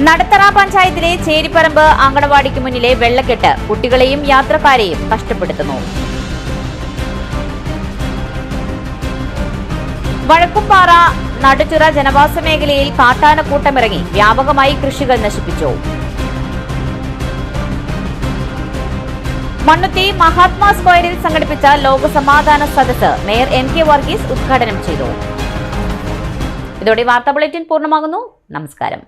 നടത്തറ പഞ്ചായത്തിലെ ചേരിപ്പറമ്പ് അങ്കണവാടിക്ക് മുന്നിലെ വെള്ളക്കെട്ട് കുട്ടികളെയും യാത്രക്കാരെയും കഷ്ടപ്പെടുത്തുന്നു. വഴക്കുംപാറ നടുച്ചിറ ജനവാസ മേഖലയിൽ കാട്ടാനക്കൂട്ടമിറങ്ങി വ്യാപകമായി കൃഷികൾ നശിപ്പിച്ചു. മണ്ണുത്തി മഹാത്മാ സ്ക്വയറിൽ സംഘടിപ്പിച്ച ലോക സമാധാന സദസ്സ് മേയർ MK വർഗീസ് ഉദ്ഘാടനം ചെയ്തു. ഇതോടെ വാർത്താ ബുള്ളറ്റിൻ പൂർണ്ണമാകുന്നു. നമസ്കാരം.